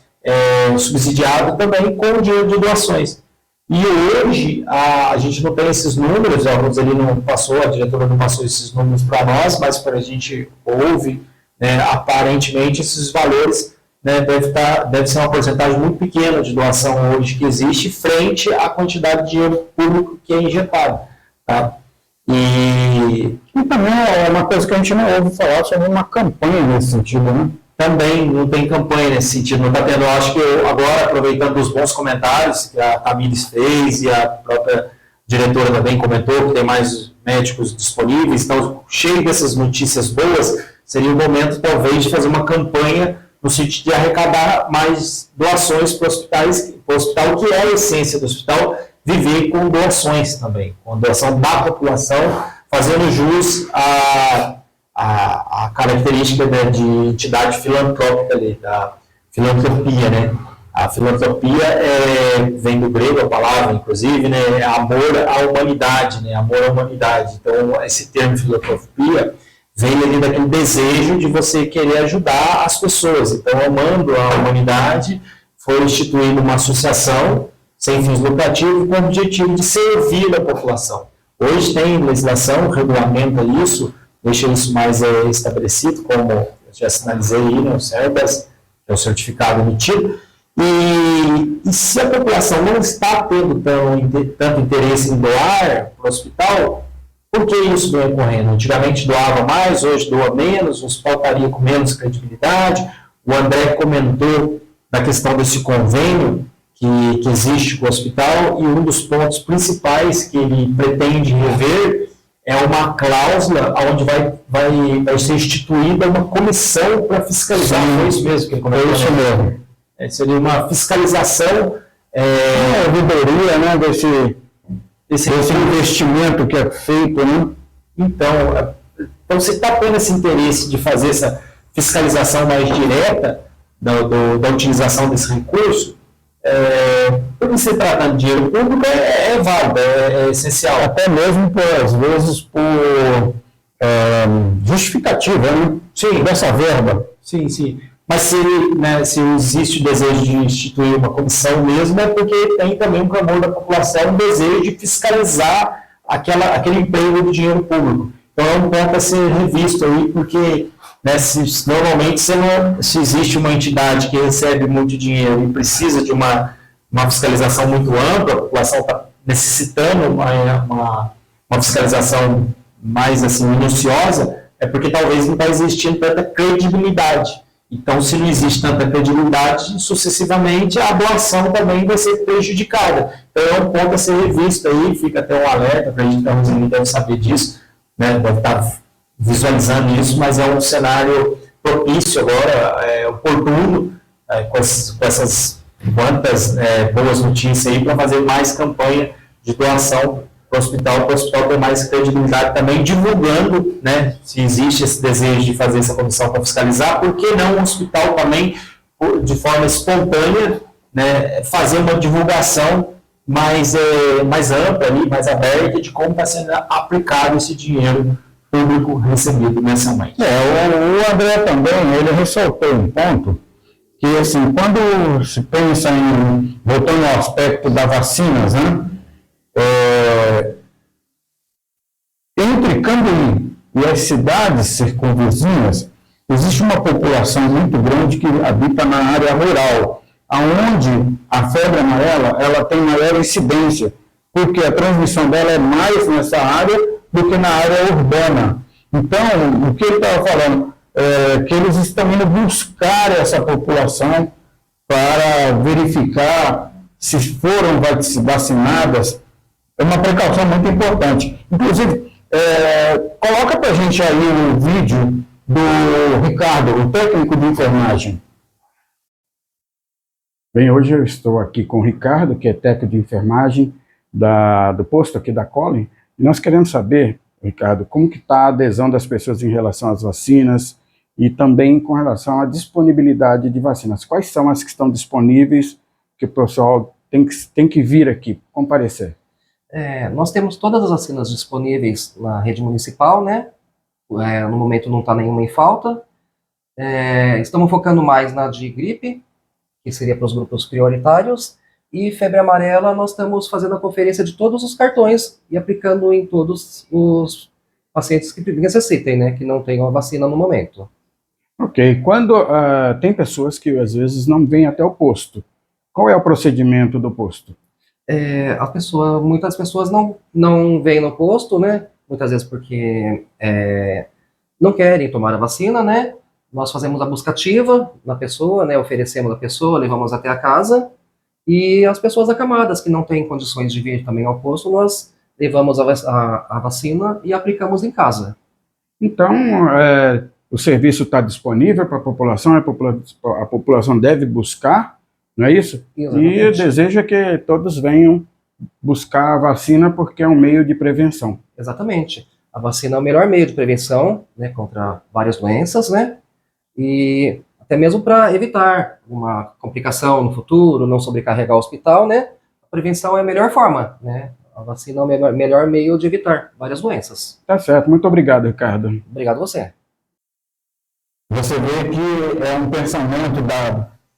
Speaker 3: subsidiado também com o dinheiro de doações. E hoje a gente não tem esses números, a diretora não passou esses números para nós, mas para a gente ouve, né, aparentemente esses valores, né, deve ser uma porcentagem muito pequena de doação hoje que existe frente à quantidade de dinheiro público que é injetado. Tá? E
Speaker 2: também é uma coisa que a gente não ouve falar sobre uma campanha nesse sentido, né?
Speaker 3: Também não tem campanha nesse sentido, não está tendo. Eu acho que agora, aproveitando os bons comentários que a Tamires fez e a própria diretora também comentou, que tem mais médicos disponíveis, então, cheio dessas notícias boas, seria o momento, talvez, de fazer uma campanha no sentido de arrecadar mais doações para o hospital, que é a essência do hospital, viver com doações também, com doação da população, fazendo jus à característica, né, de entidade filantrópica ali, da filantropia, né? A filantropia vem do grego a palavra, inclusive, né, amor à humanidade, né, amor à humanidade. Então, esse termo filantropia vem ali daquele desejo de você querer ajudar as pessoas. Então, amando a humanidade, foi instituída uma associação sem fins lucrativos com o objetivo de servir a população. Hoje tem legislação, regulamenta isso, deixa isso mais estabelecido, como eu já sinalizei aí, né, o CERBAS, que é o certificado emitido. E se a população não está tendo tanto interesse em doar para o hospital, por que isso vem ocorrendo? Antigamente doava mais, hoje doa menos, o hospital estaria com menos credibilidade. O André comentou da questão desse convênio que existe com o hospital, e um dos pontos principais que ele pretende rever é uma cláusula onde vai ser instituída uma comissão para fiscalizar. Foi isso mesmo que ele comentou?
Speaker 2: É isso mesmo.
Speaker 3: Seria uma fiscalização,
Speaker 2: ouvidoria, né, desse investimento que é feito, né?
Speaker 3: Então você está tendo esse interesse de fazer essa fiscalização mais direta da utilização desse recurso, porque se tratando de dinheiro público é válido, é essencial.
Speaker 2: Até mesmo, às vezes, por justificativa, né?
Speaker 3: Sim,
Speaker 2: dessa verba.
Speaker 3: Sim, sim. Mas se existe o desejo de instituir uma comissão mesmo, é porque tem também um clamor da população, um desejo de fiscalizar aquele emprego do dinheiro público. Então é um ponto a ser revisto aí, porque normalmente se existe uma entidade que recebe muito dinheiro e precisa de uma fiscalização muito ampla, a população está necessitando uma fiscalização mais assim, minuciosa, é porque talvez não está existindo tanta credibilidade. Então, se não existe tanta credibilidade, sucessivamente a doação também vai ser prejudicada. Então, é um ponto a ser revisto aí, fica até um alerta, acredito que a Roseli deve saber disso, né, deve estar visualizando isso, mas é um cenário propício agora, oportuno, com essas quantas boas notícias aí, para fazer mais campanha de doação para o hospital ter mais credibilidade também, divulgando, né, se existe esse desejo de fazer essa comissão para fiscalizar, por que não o hospital também, de forma espontânea, né, fazer uma divulgação mais ampla, ali, mais aberta, de como está sendo aplicado esse dinheiro público recebido mensalmente.
Speaker 2: O André também, ele ressaltou um ponto, que assim, quando se pensa voltando ao aspecto das vacinas, né, entre Cambuí e as cidades circunvizinhas, existe uma população muito grande que habita na área rural, onde a febre amarela ela tem maior incidência, porque a transmissão dela é mais nessa área do que na área urbana. Então, o que ele estava falando é que eles estão indo buscar essa população para verificar se foram vacinadas. É uma precaução muito importante. Inclusive, coloca para a gente aí o vídeo do Ricardo, o técnico de enfermagem.
Speaker 4: Bem, hoje eu estou aqui com o Ricardo, que é técnico de enfermagem do posto aqui da Colin, e nós queremos saber, Ricardo, como que está a adesão das pessoas em relação às vacinas e também com relação à disponibilidade de vacinas. Quais são as que estão disponíveis que o pessoal tem que vir aqui comparecer?
Speaker 9: Nós temos todas as vacinas disponíveis na rede municipal, né? No momento não está nenhuma em falta. Estamos focando mais na de gripe, que seria para os grupos prioritários, e febre amarela nós estamos fazendo a conferência de todos os cartões e aplicando em todos os pacientes que necessitem, né? Que não tenham a vacina no momento.
Speaker 4: Ok. Quando tem pessoas que às vezes não vêm até o posto, qual é o procedimento do posto?
Speaker 9: Muitas pessoas não vêm no posto, né? Muitas vezes porque não querem tomar a vacina, né? Nós fazemos a busca ativa na pessoa, né? Oferecemos a pessoa, levamos até a casa, e as pessoas acamadas que não têm condições de vir também ao posto, nós levamos a vacina e aplicamos em casa.
Speaker 4: Então, o serviço está disponível para a população deve buscar, não é isso?
Speaker 9: Exatamente.
Speaker 4: E o desejo é que todos venham buscar a vacina porque é um meio de prevenção.
Speaker 9: Exatamente. A vacina é o melhor meio de prevenção, né, contra várias doenças, né? E até mesmo para evitar uma complicação no futuro, não sobrecarregar o hospital, né? A prevenção é a melhor forma, né? A vacina é o melhor meio de evitar várias doenças.
Speaker 4: Tá certo, muito obrigado, Ricardo.
Speaker 9: Obrigado a você.
Speaker 2: Você vê que é um pensamento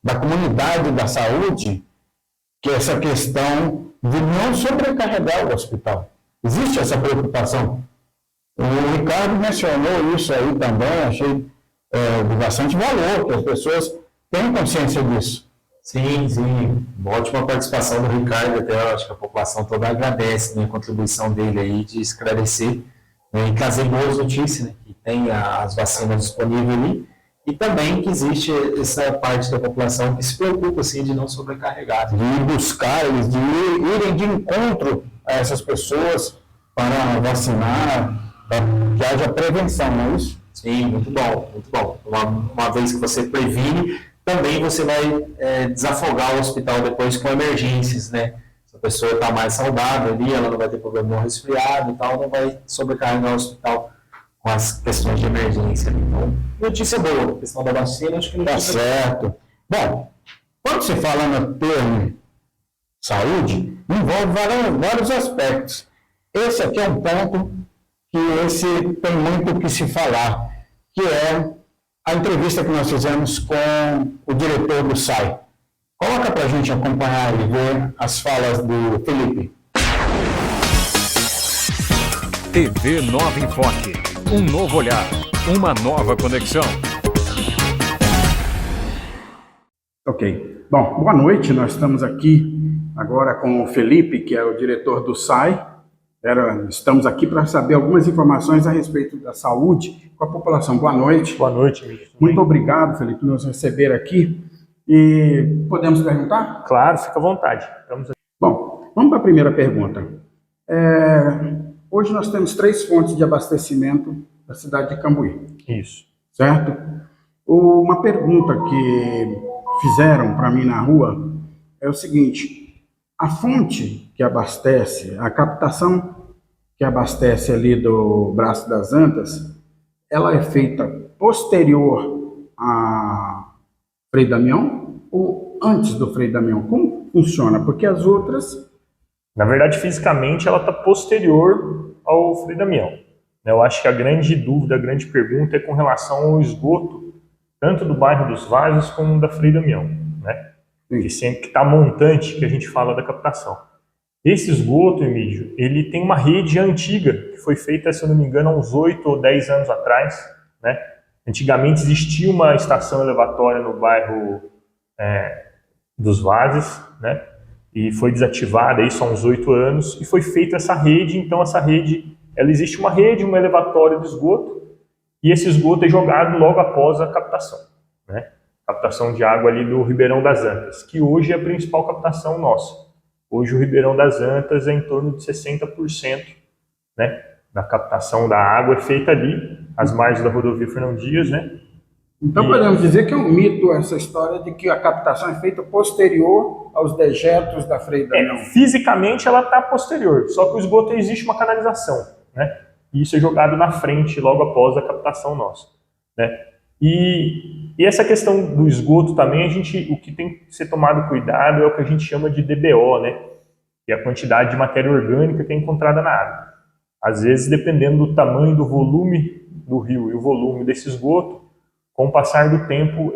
Speaker 2: da comunidade da saúde, que essa questão de não sobrecarregar o hospital. Existe essa preocupação. O Ricardo mencionou isso aí também, achei de bastante valor, que as pessoas tenham consciência disso.
Speaker 3: Sim, sim. Uma ótima participação do Ricardo, até eu acho que a população toda agradece, né, a contribuição dele aí de esclarecer, né, e trazer boas notícias, né, que tem as vacinas disponíveis ali, e também que existe essa parte da população que se preocupa assim, de não sobrecarregar.
Speaker 2: De buscar, de irem de encontro a essas pessoas para vacinar, para que haja prevenção, não é isso?
Speaker 3: Sim, muito bom, muito bom. Uma vez que você previne, também você vai desafogar o hospital depois com emergências, né? Se a pessoa está mais saudável ali, ela não vai ter problema no resfriado e tal, não vai sobrecarregar o hospital com as questões de emergência. Então, notícia boa, a questão da vacina, acho que não
Speaker 2: Tá certo. Bom, quando se fala no termo saúde, envolve vários aspectos. Esse aqui é um ponto que esse tem muito o que se falar, que é a entrevista que nós fizemos com o diretor do SAI. Coloca para a gente acompanhar e ver as falas do Felipe.
Speaker 6: TV Nova Enfoque. Um novo olhar, uma nova conexão.
Speaker 4: Ok. Bom, boa noite. Nós estamos aqui agora com o Felipe, que é o diretor do SAI. Estamos aqui para saber algumas informações a respeito da saúde com a população. Boa noite.
Speaker 8: Boa noite, amigo.
Speaker 4: Muito obrigado, Felipe, por nos receber aqui. E podemos perguntar?
Speaker 8: Claro, fica à vontade. Vamos aqui.
Speaker 4: Bom, vamos para a primeira pergunta. Hoje nós temos 3 fontes de abastecimento da cidade de Cambuí.
Speaker 8: Isso.
Speaker 4: Certo? Uma pergunta que fizeram para mim na rua é o seguinte: a fonte que abastece, a captação que abastece ali do Braço das Antas, ela é feita posterior a Frei Damião ou antes do Frei Damião? Como funciona? Porque as outras...
Speaker 8: Na verdade, fisicamente, ela está posterior ao Frei Damião. Eu acho que a grande dúvida, a grande pergunta é com relação ao esgoto, tanto do bairro dos Vasos como da Frei Damião, né? Que sempre que está montante que a gente fala da captação. Esse esgoto, Emílio, ele tem uma rede antiga que foi feita, se eu não me engano, há uns 8 ou 10 anos atrás, né? Antigamente existia uma estação elevatória no bairro dos Vasos, né? E foi desativada isso há uns 8 anos e foi feita essa rede. Então essa rede, ela existe uma rede, uma elevatória de esgoto, e esse esgoto é jogado logo após a captação, né? Captação de água ali do Ribeirão das Antas, que hoje é a principal captação nossa. Hoje o Ribeirão das Antas é em torno de 60%, né, da captação da água é feita ali, às margens da rodovia Fernão Dias, né?
Speaker 4: Então podemos dizer que é um mito essa história de que a captação é feita posterior aos dejetos da Frei Damião.
Speaker 8: Fisicamente ela está posterior, só que o esgoto existe uma canalização, né? E isso é jogado na frente logo após a captação nossa, né? E essa questão do esgoto também, o que tem que ser tomado cuidado é o que a gente chama de DBO, né? Que é a quantidade de matéria orgânica que é encontrada na água. Às vezes, dependendo do tamanho do volume do rio e o volume desse esgoto, com o passar do tempo,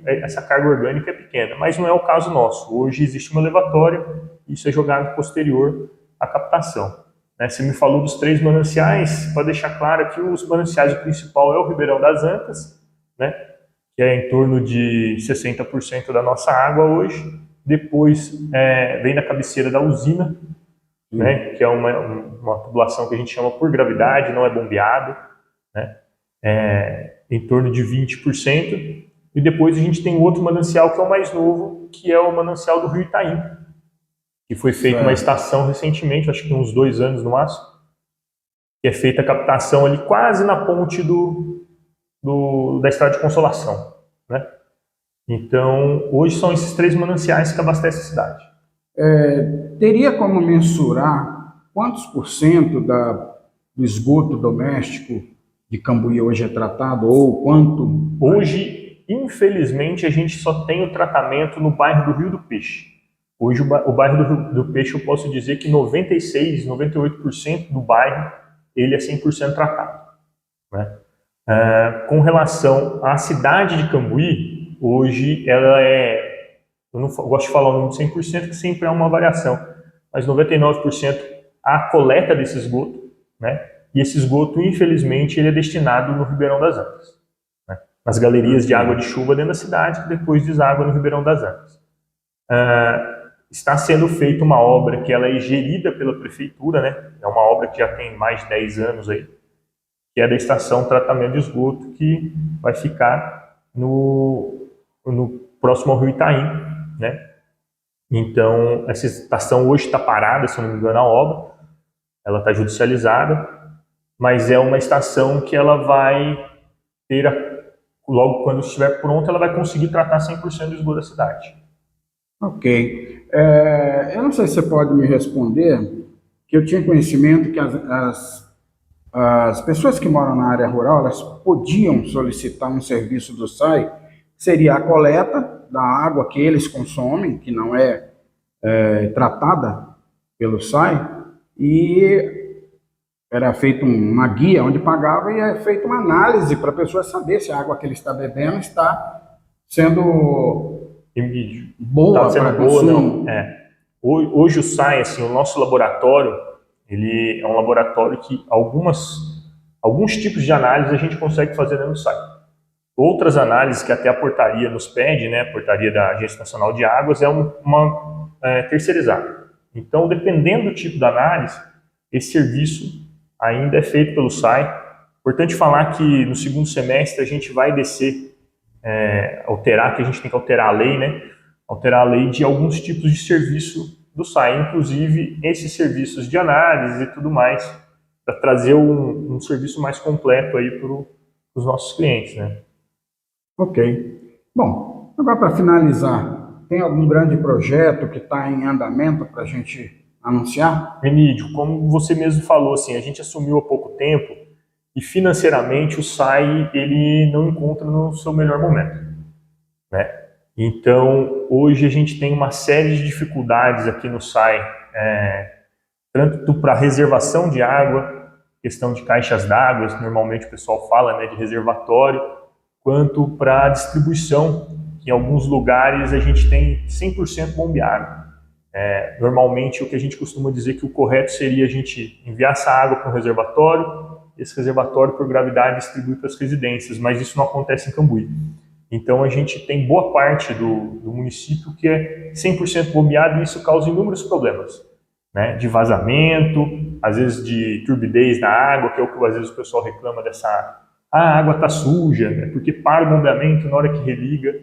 Speaker 8: essa carga orgânica é pequena. Mas não é o caso nosso. Hoje existe uma elevatória, e isso é jogado posterior à captação. Você me falou dos 3 mananciais, para deixar claro que os mananciais, o principal é o Ribeirão das Antas, né, que é em torno de 60% da nossa água hoje. Depois vem na cabeceira da usina, né, que é uma tubulação que a gente chama por gravidade, não é bombeado, né, em torno de 20%. E depois a gente tem outro manancial que é o mais novo, que é o manancial do Rio Itaim, que foi feita uma estação recentemente, acho que uns 2 anos no máximo, que é feita a captação ali quase na ponte da Estrada de Consolação, né? Então, hoje são esses 3 mananciais que abastecem a cidade.
Speaker 4: teria como mensurar quantos por cento do esgoto doméstico de Cambuí hoje é tratado, ou quanto?
Speaker 10: Hoje, infelizmente, a gente só tem o tratamento no bairro do Rio do Peixe. Hoje, o bairro do Rio do Peixe, eu posso dizer que 96%, 98% do bairro, ele é 100% tratado, né? Com relação à cidade de Cambuí, hoje ela eu não gosto de falar o número de 100%, que sempre há uma variação, mas 99% a coleta desse esgoto, né? E esse esgoto, infelizmente, ele é destinado no Ribeirão das Antas, né? Nas galerias de água de chuva dentro da cidade, que depois deságua no Ribeirão das Antas. Está sendo feita uma obra que ela é gerida pela prefeitura, né? É uma obra que já tem mais de 10 anos aí, que é da estação de tratamento de esgoto, que vai ficar no próximo ao Rio Itaim, né? Então, essa estação hoje está parada, se não me engano, a obra, ela está judicializada, mas é uma estação que ela vai ter, logo quando estiver pronta, ela vai conseguir tratar 100% do esgoto da cidade.
Speaker 4: Ok. Eu não sei se você pode me responder, que eu tinha conhecimento que as pessoas que moram na área rural, elas podiam solicitar um serviço do SAI, que seria a coleta da água que eles consomem, que não é tratada pelo SAI, e era feita uma guia onde pagava e é feita uma análise para a pessoa saber se a água que ele está bebendo está sendo boa para consumo.
Speaker 10: Não. Hoje o SAI, assim, o nosso laboratório, ele é um laboratório que alguns tipos de análise a gente consegue fazer dentro do SAI. Outras análises que até a portaria nos pede, né, a portaria da Agência Nacional de Águas, é uma terceirizada. Então, dependendo do tipo da análise, esse serviço ainda é feito pelo SAI. Importante falar que no segundo semestre a gente vai descer, que a gente tem que alterar a lei, né? Alterar a lei de alguns tipos de serviço do SAI, inclusive esses serviços de análise e tudo mais, para trazer um serviço mais completo aí para os nossos clientes, né?
Speaker 4: Ok. Bom, agora para finalizar, tem algum grande projeto que está em andamento para a gente anunciar?
Speaker 10: Remídio, como você mesmo falou, assim, a gente assumiu há pouco tempo e financeiramente o SAI ele não encontra no seu melhor momento, né? Então, hoje a gente tem uma série de dificuldades aqui no SAI, tanto para reservação de água, questão de caixas d'água, normalmente o pessoal fala, né, de reservatório, quanto para distribuição, que em alguns lugares a gente tem 100% bombeado. Normalmente o que a gente costuma dizer que o correto seria a gente enviar essa água para um reservatório, esse reservatório por gravidade distribui para as residências, mas isso não acontece em Cambuí. Então a gente tem boa parte do município que é 100% bombeado e isso causa inúmeros problemas, né? De vazamento, às vezes de turbidez na água, que é o que às vezes o pessoal reclama dessa... a água está suja, né? Porque para o bombeamento na hora que religa,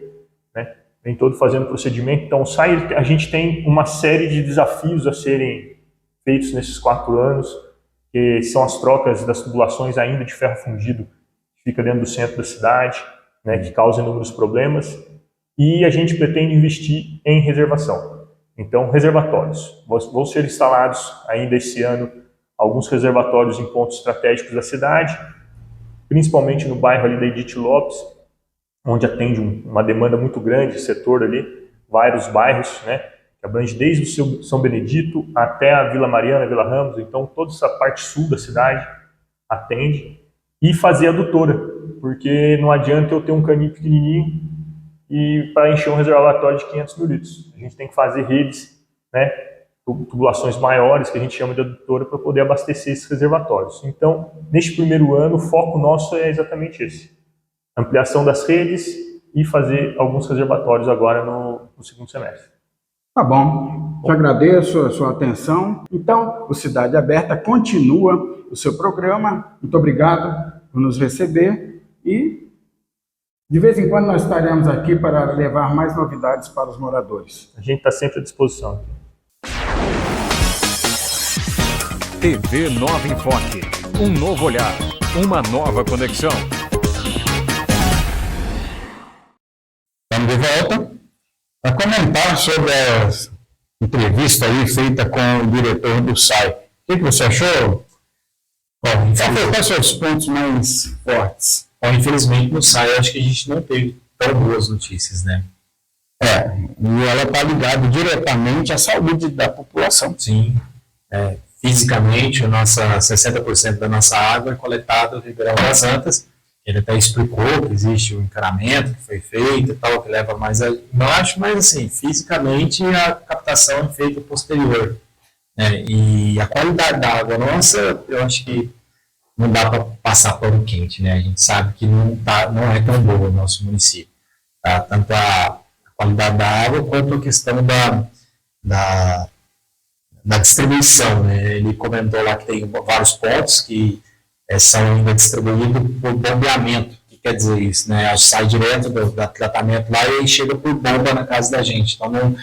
Speaker 10: né? Vem todo fazendo procedimento. Então a gente tem uma série de desafios a serem feitos nesses 4 anos, que são as trocas das tubulações ainda de ferro fundido, que fica dentro do centro da cidade, né, que causa inúmeros problemas, e a gente pretende investir em reservação. Então, reservatórios. Vão ser instalados ainda esse ano alguns reservatórios em pontos estratégicos da cidade, principalmente no bairro ali da Edith Lopes, onde atende uma demanda muito grande, setor ali, vários bairros, né, que abrange desde o São Benedito até a Vila Mariana, Vila Ramos, então toda essa parte sul da cidade atende, e fazer adutora, porque não adianta eu ter um caninho pequenininho e para encher um reservatório de 500 mil litros. A gente tem que fazer redes, né, tubulações maiores, que a gente chama de adutora, para poder abastecer esses reservatórios. Então, neste primeiro ano, o foco nosso é exatamente esse. Ampliação das redes e fazer alguns reservatórios agora no segundo semestre.
Speaker 4: Tá bom, te agradeço a sua atenção. Então, o Cidade Aberta continua o seu programa. Muito obrigado por nos receber e de vez em quando nós estaremos aqui para levar mais novidades para os moradores.
Speaker 10: A gente está sempre à disposição.
Speaker 6: TV Nova Enfoque. Um novo olhar, uma nova conexão.
Speaker 2: Estamos de volta para comentar sobre as entrevista aí feita com o diretor do SAI. O que você achou? Quais são os pontos mais fortes?
Speaker 3: Bom, infelizmente no SAI eu acho que a gente não teve tão boas notícias, né?
Speaker 2: E ela está ligada diretamente à saúde da população.
Speaker 3: Sim. Fisicamente, 60% da nossa água é coletada no Ribeirão das Antas. Ele até explicou que existe o encanamento que foi feito e tal, que leva mais embaixo, mas assim, fisicamente a captação é feita posterior. Né? E a qualidade da água nossa, eu acho que não dá para passar pano quente, né? A gente sabe que não é tão boa no nosso município. Tá? Tanto a qualidade da água quanto a questão da distribuição. Né? Ele comentou lá que tem vários pontos que são ainda distribuídos por bombeamento. O que quer dizer isso? Né? Sai direto do tratamento lá e chega por bomba na casa da gente. Então não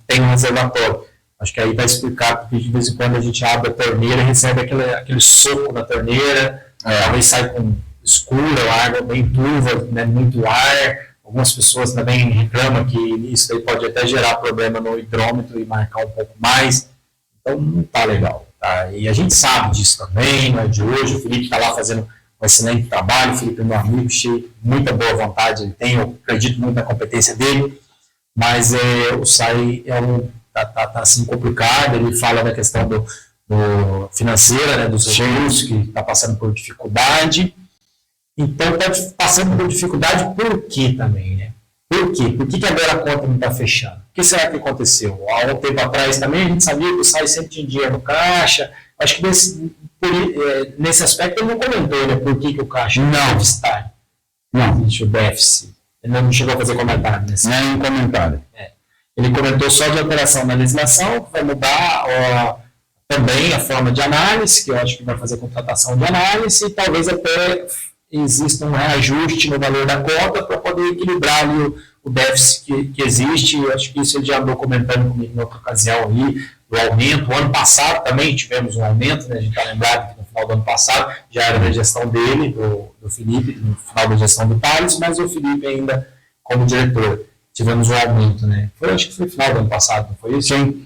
Speaker 3: tem um reservatório. Acho que aí vai explicar, porque de vez em quando a gente abre a torneira e recebe aquele soco na torneira, talvez sai com escura, água bem turva, né, muito ar. Algumas pessoas também reclamam que isso aí pode até gerar problema no hidrômetro e marcar um pouco mais. Então não está legal. Tá? E a gente sabe disso também, não é de hoje. O Felipe está lá fazendo um excelente trabalho. O Felipe é meu amigo, cheio de muita boa vontade ele tem, eu acredito muito na competência dele, mas o SAI tá assim complicado. Ele fala da questão do financeira, né, dos recursos, que está passando por dificuldade. Então está passando por dificuldade por quê também, né? Por quê? Por que agora a conta não está fechando? O que será que aconteceu? Há um tempo atrás também a gente sabia que o SAI sempre tinha dinheiro no caixa. Acho que nesse aspecto ele não comentou, né? Por que o caixa não está? Não. Existe o déficit. Ele não chegou a fazer comentário nesse.
Speaker 2: Nem um comentário.
Speaker 3: Ele comentou só de alteração na legislação, que vai mudar também a forma de análise, que eu acho que vai fazer contratação de análise, e talvez até exista um reajuste no valor da cota para poder equilibrar ali o déficit que existe. Eu acho que isso ele já andou comentando comigo em outra ocasião aí, do aumento. O ano passado também tivemos um aumento, né? A gente está lembrado que no final do ano passado já era da gestão dele, do Felipe, no final da gestão do Thales, mas o Felipe ainda como diretor. Tivemos um aumento, né? Acho que foi no final do ano passado, não foi isso?
Speaker 2: Sim.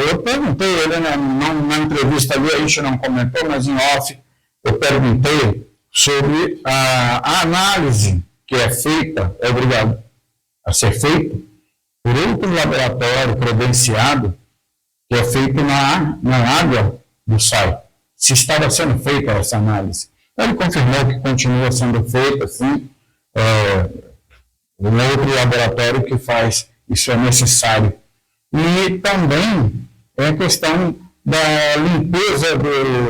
Speaker 2: Eu perguntei, ele na entrevista ali, a gente não comentou, mas em off, eu perguntei sobre a análise que é feita, é obrigado a ser feita por outro laboratório credenciado, que é feito na água do SAI. Se estava sendo feita essa análise. Ele confirmou que continua sendo feita, sim, um outro laboratório que faz, isso é necessário. E também é a questão da limpeza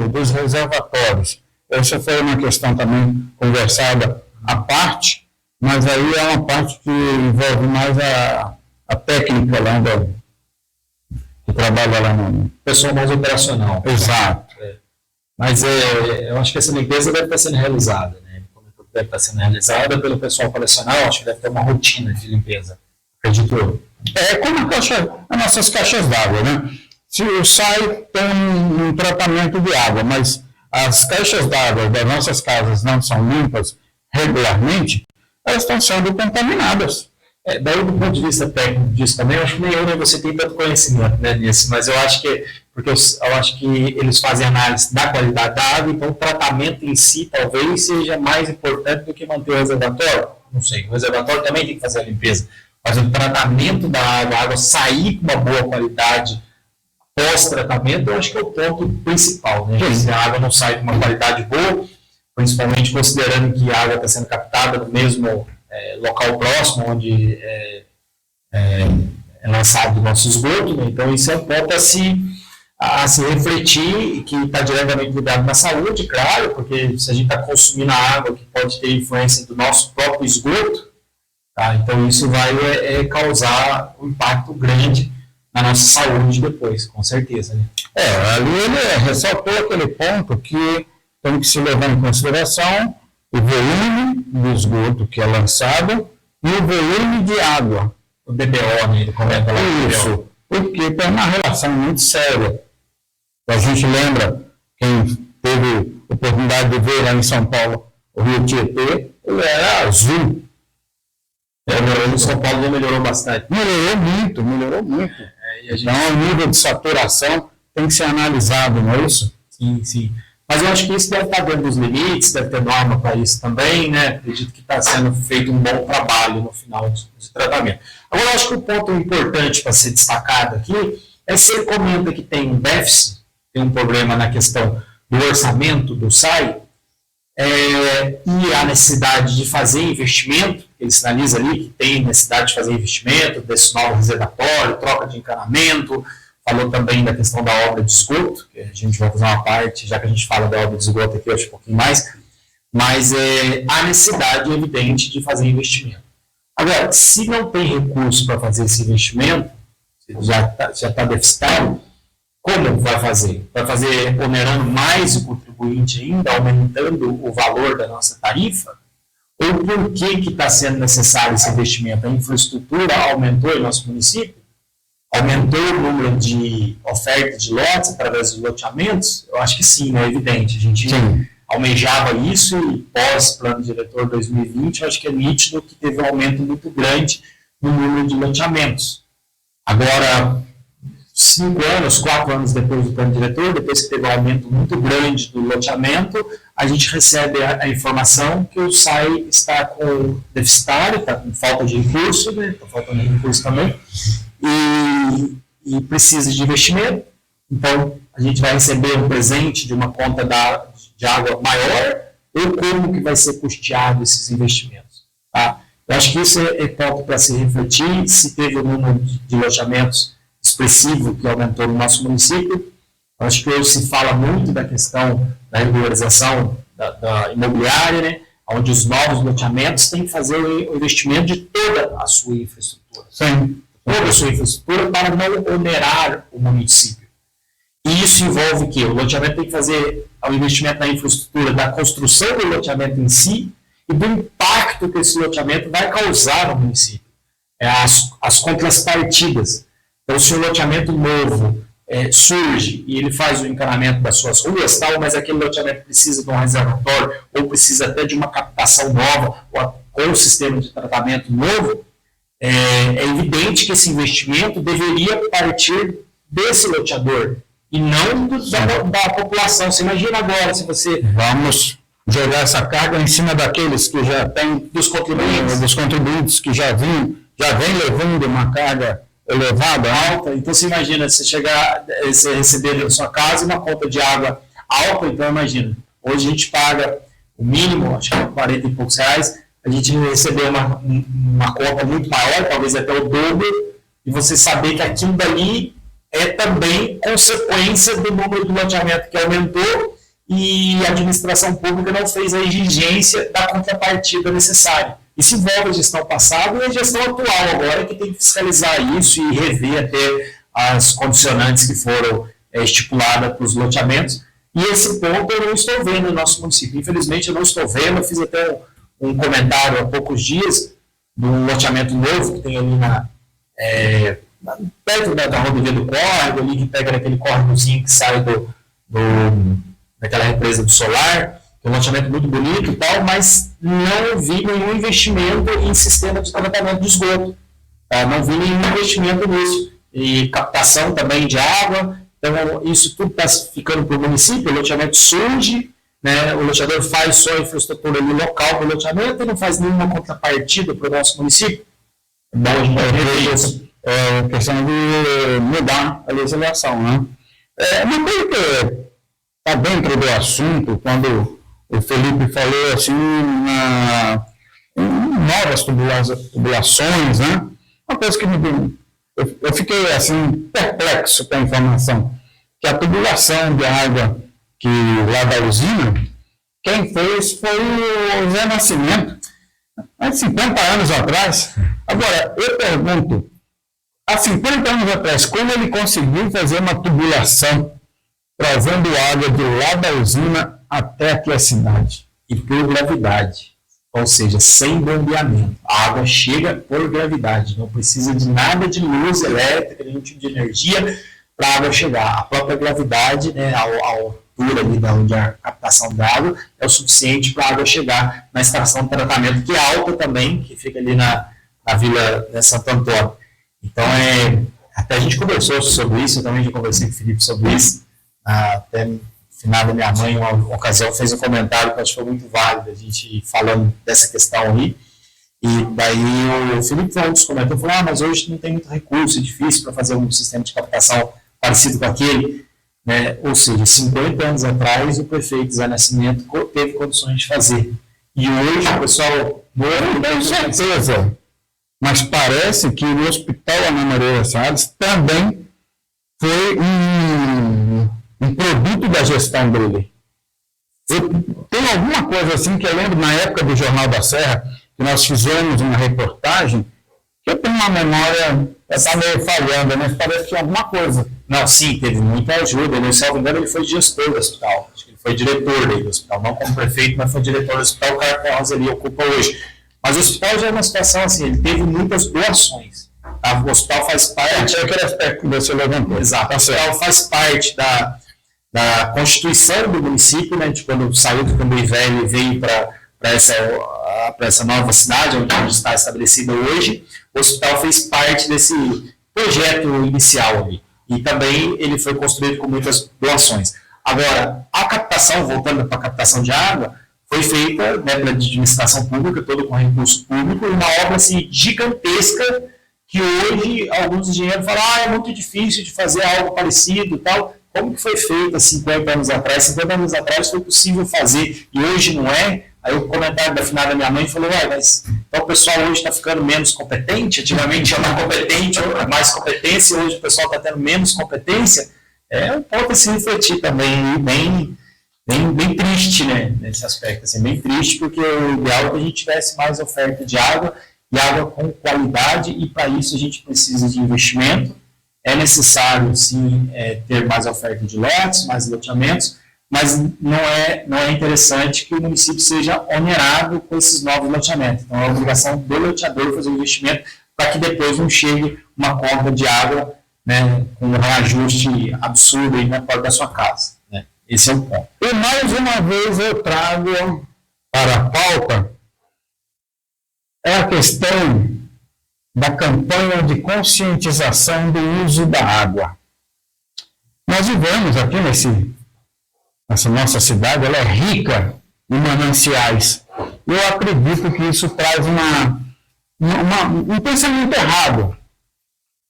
Speaker 2: dos reservatórios. Essa foi uma questão também conversada à parte, mas aí é uma parte que envolve mais a técnica lá que trabalha lá no...
Speaker 3: Pessoal mais operacional.
Speaker 2: Exato.
Speaker 3: Mas eu acho que essa limpeza deve estar sendo realizada, né? Deve estar sendo realizada pelo pessoal operacional, acho que deve ter uma rotina de limpeza, acredito eu.
Speaker 2: Como as nossas caixas d'água, né? Se o SAI tem um tratamento de água, mas as caixas d'água das nossas casas não são limpas regularmente, elas estão sendo contaminadas.
Speaker 3: Daí, do ponto de vista técnico disso também, eu acho que nenhum de você tem tanto conhecimento, né, nisso, mas eu acho que eles fazem análise da qualidade da água, então o tratamento em si talvez seja mais importante do que manter o reservatório. Não sei, o reservatório também tem que fazer a limpeza, mas o tratamento da água, a água sair com uma boa qualidade pós-tratamento, eu acho que é o ponto principal, né? Se a água não sai com uma qualidade boa, principalmente considerando que a água está sendo captada no mesmo local próximo onde é lançado o nosso esgoto, né? Então isso é um ponto a se refletir, que está diretamente ligado na saúde, claro, porque se a gente está consumindo a água que pode ter influência do nosso próprio esgoto, tá? Então isso vai causar um impacto grande na nossa saúde depois, com certeza. Né?
Speaker 2: Ali ele ressaltou aquele ponto que tem que se levar em consideração o volume do esgoto que é lançado e o volume de água.
Speaker 3: O DBO, né? Ele comenta lá.
Speaker 2: Isso, porque tem uma relação muito séria. A gente lembra, quem teve oportunidade de ver lá em São Paulo, o Rio Tietê, ele era azul.
Speaker 3: O São Paulo já melhorou bastante.
Speaker 2: Melhorou muito. Então, o nível de saturação tem que ser analisado, não é isso?
Speaker 3: Sim, sim. Mas eu acho que isso deve estar dentro dos limites, deve ter norma para isso também, né? Acredito que está sendo feito um bom trabalho no final de tratamento. Agora, eu acho que o ponto importante para ser destacado aqui é se ele comenta que tem um déficit, tem um problema na questão do orçamento do SAI, e a necessidade de fazer investimento, ele sinaliza ali que tem necessidade de fazer investimento, desse novo reservatório, troca de encanamento, falou também da questão da obra de esgoto, que a gente vai fazer uma parte, já que a gente fala da obra de esgoto aqui, eu acho um pouquinho mais, mas há necessidade evidente de fazer investimento. Agora, se não tem recurso para fazer esse investimento, já está deficitário, como vai fazer? Vai fazer onerando mais o contribuinte ainda, aumentando o valor da nossa tarifa? Ou por que está sendo necessário esse investimento? A infraestrutura aumentou em nosso município? Aumentou o número de oferta de lotes através dos loteamentos? Eu acho que sim, é evidente. A gente almejava isso e pós-plano diretor 2020, eu acho que é nítido que teve um aumento muito grande no número de loteamentos. Agora, 4 anos depois do plano diretor, depois que teve um aumento muito grande do loteamento, a gente recebe a informação que o SAI está com deficitário, está com falta de recurso, né? Está faltando recurso também, e precisa de investimento. Então, a gente vai receber um presente de uma conta de água maior, ou como que vai ser custeado esses investimentos. Tá? Eu acho que isso é ponto para se refletir, se teve um número de loteamentos expressivo que aumentou no nosso município. Eu acho que hoje se fala muito da questão da regularização da imobiliária, né? Onde os novos loteamentos têm que fazer o investimento de toda a sua infraestrutura.
Speaker 2: Sim.
Speaker 3: Toda a sua infraestrutura para não onerar o município. E isso envolve o quê? O loteamento tem que fazer o investimento na infraestrutura da construção do loteamento em si e do impacto que esse loteamento vai causar no município. As contrapartidas. Então, se o loteamento novo surge e ele faz o encanamento das suas ruas, tal, mas aquele loteamento precisa de um reservatório ou precisa até de uma captação nova ou um sistema de tratamento novo, é evidente que esse investimento deveria partir desse loteador e não da população. Você imagina agora se você...
Speaker 2: Vamos jogar essa carga em cima daqueles que já têm, dos contribuintes que já vêm levando uma carga elevada, alta.
Speaker 3: Então você imagina, você receber na sua casa uma conta de água alta, então imagina, hoje a gente paga o mínimo, acho que é 40 e poucos reais, a gente recebeu uma conta muito maior, talvez até o dobro, e você saber que aquilo dali é também consequência do número de loteamento que aumentou e a administração pública não fez a exigência da contrapartida necessária. Isso envolve a gestão passada e a gestão atual agora, que tem que fiscalizar isso e rever até as condicionantes que foram estipuladas para os loteamentos. E esse ponto eu não estou vendo no nosso município. Infelizmente, eu não estou vendo. Eu fiz até um comentário há poucos dias de um loteamento novo que tem ali perto da rodovia do córrego, ali que pega naquele córregozinho que sai daquela represa do solar. É um loteamento muito bonito e tal, mas não vi nenhum investimento em sistema de tratamento de esgoto. Não vi nenhum investimento nisso. E captação também de água. Então, isso tudo está ficando para o município, o loteamento surge, né, o loteador faz só a infraestrutura ali local do loteamento e não faz nenhuma contrapartida para o nosso município. É bom a gente rever isso.
Speaker 2: É questão de mudar a legislação, né? Uma coisa que está dentro do assunto, quando o Felipe falou assim, em novas tubulações, né? Uma coisa que eu fiquei assim, perplexo com a informação, que a tubulação de água que lá da usina, quem fez foi o Zé Nascimento, há 50 anos atrás. Agora, eu pergunto, há 50 anos atrás, como ele conseguiu fazer uma tubulação trazendo água de lá da usina até aqui a cidade?
Speaker 3: E por gravidade, ou seja, sem bombeamento. A água chega por gravidade, não precisa de nada de luz elétrica, nenhum tipo de energia para a água chegar. A própria gravidade, né, a altura ali da onde a captação da água é o suficiente para a água chegar na estação de tratamento, que é alta também, que fica ali na Vila de Santo Antônio. Então, Até a gente conversou sobre isso, eu também já conversei com o Felipe sobre isso. Até no final da minha mãe, em uma ocasião, fez um comentário que eu acho que foi muito válido, a gente falando dessa questão aí. E daí o Felipe foi um dos comentários, falou, mas hoje não tem muito recurso, é difícil para fazer um sistema de captação parecido com aquele. Né? Ou seja, 50 anos atrás, o prefeito Zé Nascimento teve condições de fazer. E hoje o pessoal...
Speaker 2: Eu tenho certeza, mas parece que o Hospital Ana Moreira Salles também foi um produto da gestão dele. Tem alguma coisa assim que eu lembro na época do Jornal da Serra, que nós fizemos uma reportagem, que eu tenho uma memória, está meio falhando, mas parece que tinha alguma coisa.
Speaker 3: Não, sim, teve muita ajuda. Ele, se não me engano, ele foi gestor do hospital. Acho que ele foi diretor do hospital, não como prefeito, mas foi diretor do hospital, o cargo que a Roseli ocupa hoje. Mas o hospital já é uma situação assim, ele teve muitas doações. Tá? O hospital faz parte...
Speaker 2: aquele aspecto que você levantou.
Speaker 3: Exato, o hospital faz parte da constituição do município, né, de quando saiu do Cambuí Velho e veio para essa nova cidade, onde está estabelecida hoje. O hospital fez parte desse projeto inicial ali. E também ele foi construído com muitas doações. Agora, a captação, voltando para a captação de água, foi feita, né, pela administração pública, todo com recurso público, e uma obra assim, gigantesca, que hoje alguns engenheiros falam, é muito difícil de fazer algo parecido e tal. Como que foi feito há 50 anos atrás? 50 anos atrás foi possível fazer, e hoje não é? Aí o comentário da finada minha mãe falou, mas então o pessoal hoje está ficando menos competente? Antigamente era mais competente, mais competência, hoje o pessoal está tendo menos competência. É um ponto a se refletir também, bem triste, né, nesse aspecto, assim, bem triste, porque o ideal é que a gente tivesse mais oferta de água, e água com qualidade, e para isso a gente precisa de investimento. É necessário, sim, ter mais oferta de lotes, mais loteamentos, mas não é interessante que o município seja onerado com esses novos loteamentos. Então, é a obrigação do loteador fazer o investimento para que depois não chegue uma conta de água, né, com um reajuste absurdo aí na porta da sua casa. Né? Esse é o ponto.
Speaker 2: E mais uma vez eu trago para a pauta a questão da campanha de conscientização do uso da água. Nós vivemos aqui nessa nossa cidade, ela é rica em mananciais. Eu acredito que isso traz um pensamento errado.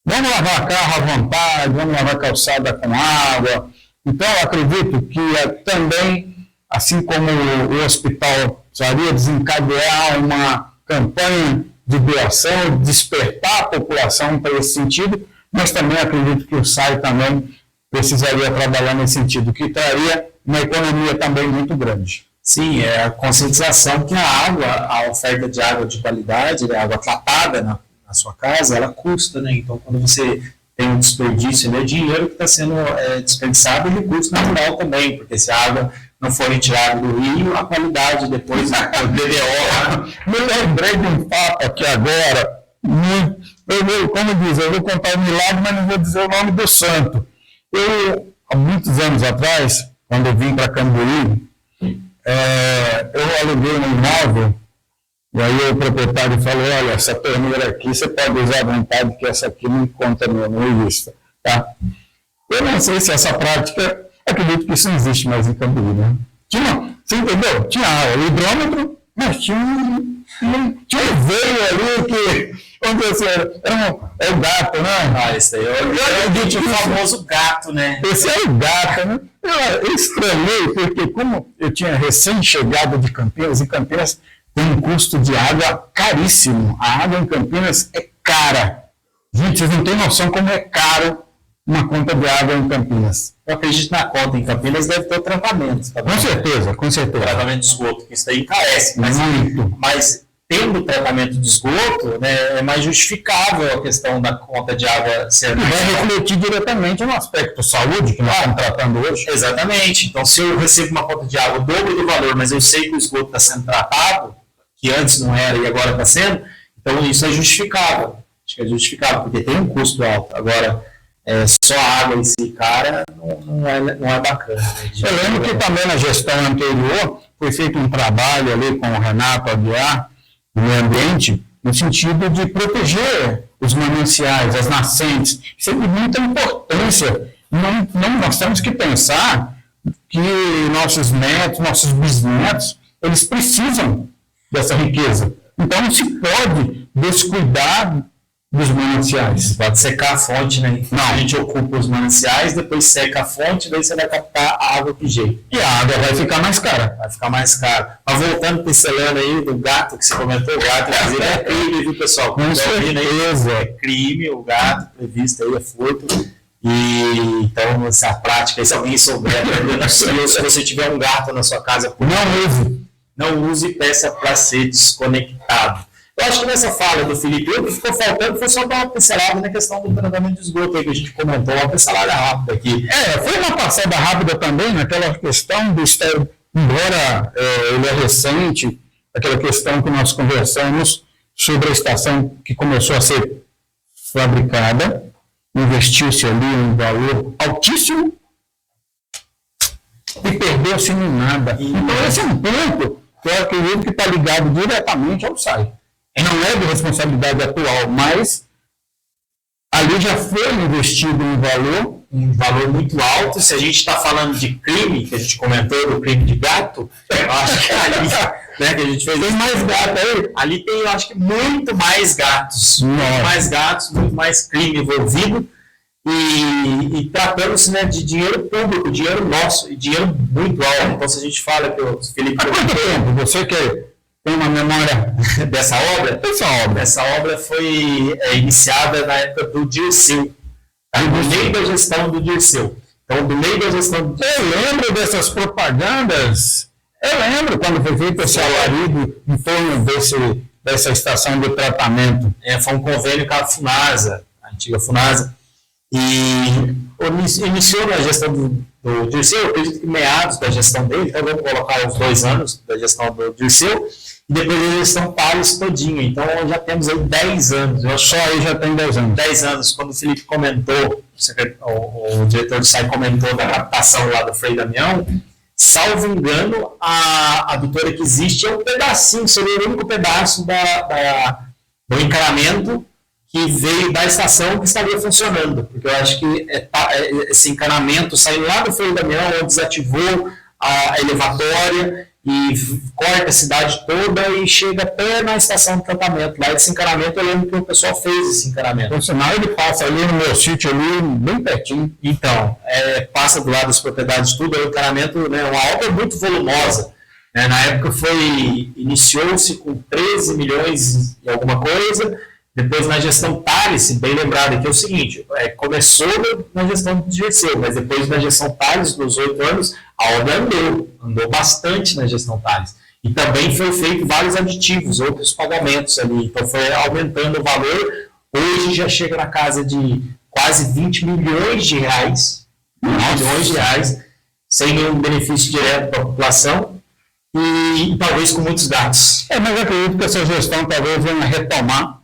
Speaker 2: Vamos lavar carro à vontade, vamos lavar calçada com água. Então, eu acredito que também, assim como o hospital precisaria desencadear uma campanha de doação, despertar a população para esse sentido, mas também acredito que o SAI também precisaria trabalhar nesse sentido, que traria uma economia também muito grande.
Speaker 3: Sim, é a conscientização que a oferta de água de qualidade, a água tratada na sua casa, ela custa, né? Então, quando você tem um desperdício, é dinheiro que está sendo desperdiçado, e recurso natural também, porque se a água não for retirada do rio, a qualidade depois do DDO...
Speaker 2: Me lembrei de um papo aqui agora, como diz, eu vou contar um milagre, mas não vou dizer o nome do santo. Há muitos anos atrás, quando eu vim para Cambuí, eu aluguei um imóvel, e aí o proprietário falou, olha, essa torneira aqui você pode usar à vontade, que essa aqui não conta no registro. Tá? Eu não sei se essa prática, acredito que isso não existe mais em Cambuí, né? Você entendeu? Tinha hidrômetro, mas tinha um veio ali que... É o gato, né?
Speaker 3: Esse daí eu acredito o famoso gato, né?
Speaker 2: Esse é o gato, né? Eu estranhei, porque como eu tinha recém-chegado de Campinas, e Campinas tem um custo de água caríssimo. A água em Campinas é cara. Gente, vocês não têm noção como é caro uma conta de água em Campinas.
Speaker 3: Eu acredito na conta em Campinas deve ter o tratamento. Tá?
Speaker 2: Com certeza.
Speaker 3: O tratamento de esgoto, que isso daí encarece. Mas tendo tratamento de esgoto, né, é mais justificável a questão da conta de água ser...
Speaker 2: E vai refletir diretamente no aspecto saúde, que nós estamos tratando hoje.
Speaker 3: Exatamente. Então, se eu recebo uma conta de água, o dobro do valor, mas eu sei que o esgoto está sendo tratado, que antes não era e agora está sendo, então isso é justificável. Acho que é justificável, porque tem um custo alto. Agora, só a água em si, cara, não é bacana. Né?
Speaker 2: Eu lembro que também na gestão anterior foi feito um trabalho ali com o Renato Aguiar, do meio ambiente, no sentido de proteger os mananciais, as nascentes. Isso é de muita importância. Nós temos que pensar que nossos netos, nossos bisnetos, eles precisam dessa riqueza. Então, não se pode descuidar dos mananciais.
Speaker 3: Pode secar a fonte, né? Não. A gente ocupa os mananciais, depois seca a fonte, daí você vai captar a água que jeito.
Speaker 2: E a água vai ficar mais cara.
Speaker 3: Vai ficar mais cara. Mas voltando, pincelando aí do gato que você comentou, o gato é crime, viu, pessoal?
Speaker 2: Com certeza.
Speaker 3: É crime, o gato previsto aí é furto. E então, essa prática, se alguém souber, se você tiver um gato na sua casa, não use e peça para ser desconectado. Eu acho que nessa fala do Felipe, o que ficou faltando foi só dar uma pincelada na questão do tratamento de esgoto aí que a gente comentou, uma pincelada rápida aqui.
Speaker 2: Foi uma passada rápida também naquela questão do estado, embora ele é recente, aquela questão que nós conversamos sobre a estação que começou a ser fabricada, investiu-se ali um valor altíssimo e perdeu-se em nada. Então esse é um ponto que eu acredito que está ligado diretamente ao SAI. Não é de responsabilidade atual, mas ali já foi investido um valor muito alto. Se a gente está falando de crime, que a gente comentou do crime de gato, eu acho que ali, né, que a gente fez. Tem mais gato aí? Ali tem, eu acho que muito mais gatos. Muito mais crime envolvido. E tratando-se, né, de dinheiro público, dinheiro nosso, e dinheiro muito alto. Então, se a gente fala que o Felipe. Há quanto tempo você que tem uma memória dessa obra? Essa obra foi iniciada na época do Dirceu, no meio da gestão do Dirceu. Então, do meio da gestão do Dirceu. Eu lembro dessas propagandas. Eu lembro quando foi feito esse alarido em torno dessa estação de tratamento. Foi um convênio com a Funasa, a antiga Funasa. E iniciou na gestão do Dirceu, eu acredito que meados da gestão dele, então vamos colocar os 2 anos da gestão do Dirceu, e depois da gestão Tales todinha. Então já temos aí 10 anos. Eu só aí já tem 10 anos. 10 anos, quando o Felipe comentou, o diretor do SAI comentou da captação lá do Frei Damião, salvo engano, a adutora que existe é um pedacinho, seria o único pedaço do encanamento que veio da estação que estaria funcionando, porque eu acho que esse encanamento saiu lá do Frei Damião, onde desativou a elevatória e corta a cidade toda e chega até na estação de tratamento. Lá esse encanamento, eu lembro que o pessoal fez esse encanamento. Por sinal, ele passa ali no meu sítio, ali bem pertinho. Então, passa do lado das propriedades tudo, é um encanamento, né, uma obra muito volumosa. Na época iniciou-se com 13 milhões e alguma coisa. Depois, na gestão Tales, bem lembrado aqui, é o seguinte, começou na gestão do Dirceu, mas depois na gestão Tales, nos 8 anos, a obra andou bastante na gestão Tales. E também foi feito vários aditivos, outros pagamentos ali, então foi aumentando o valor. Hoje já chega na casa de quase 20 milhões de reais, sem nenhum benefício direto para a população e talvez com muitos gastos. Mas eu acredito que essa gestão talvez venha retomar.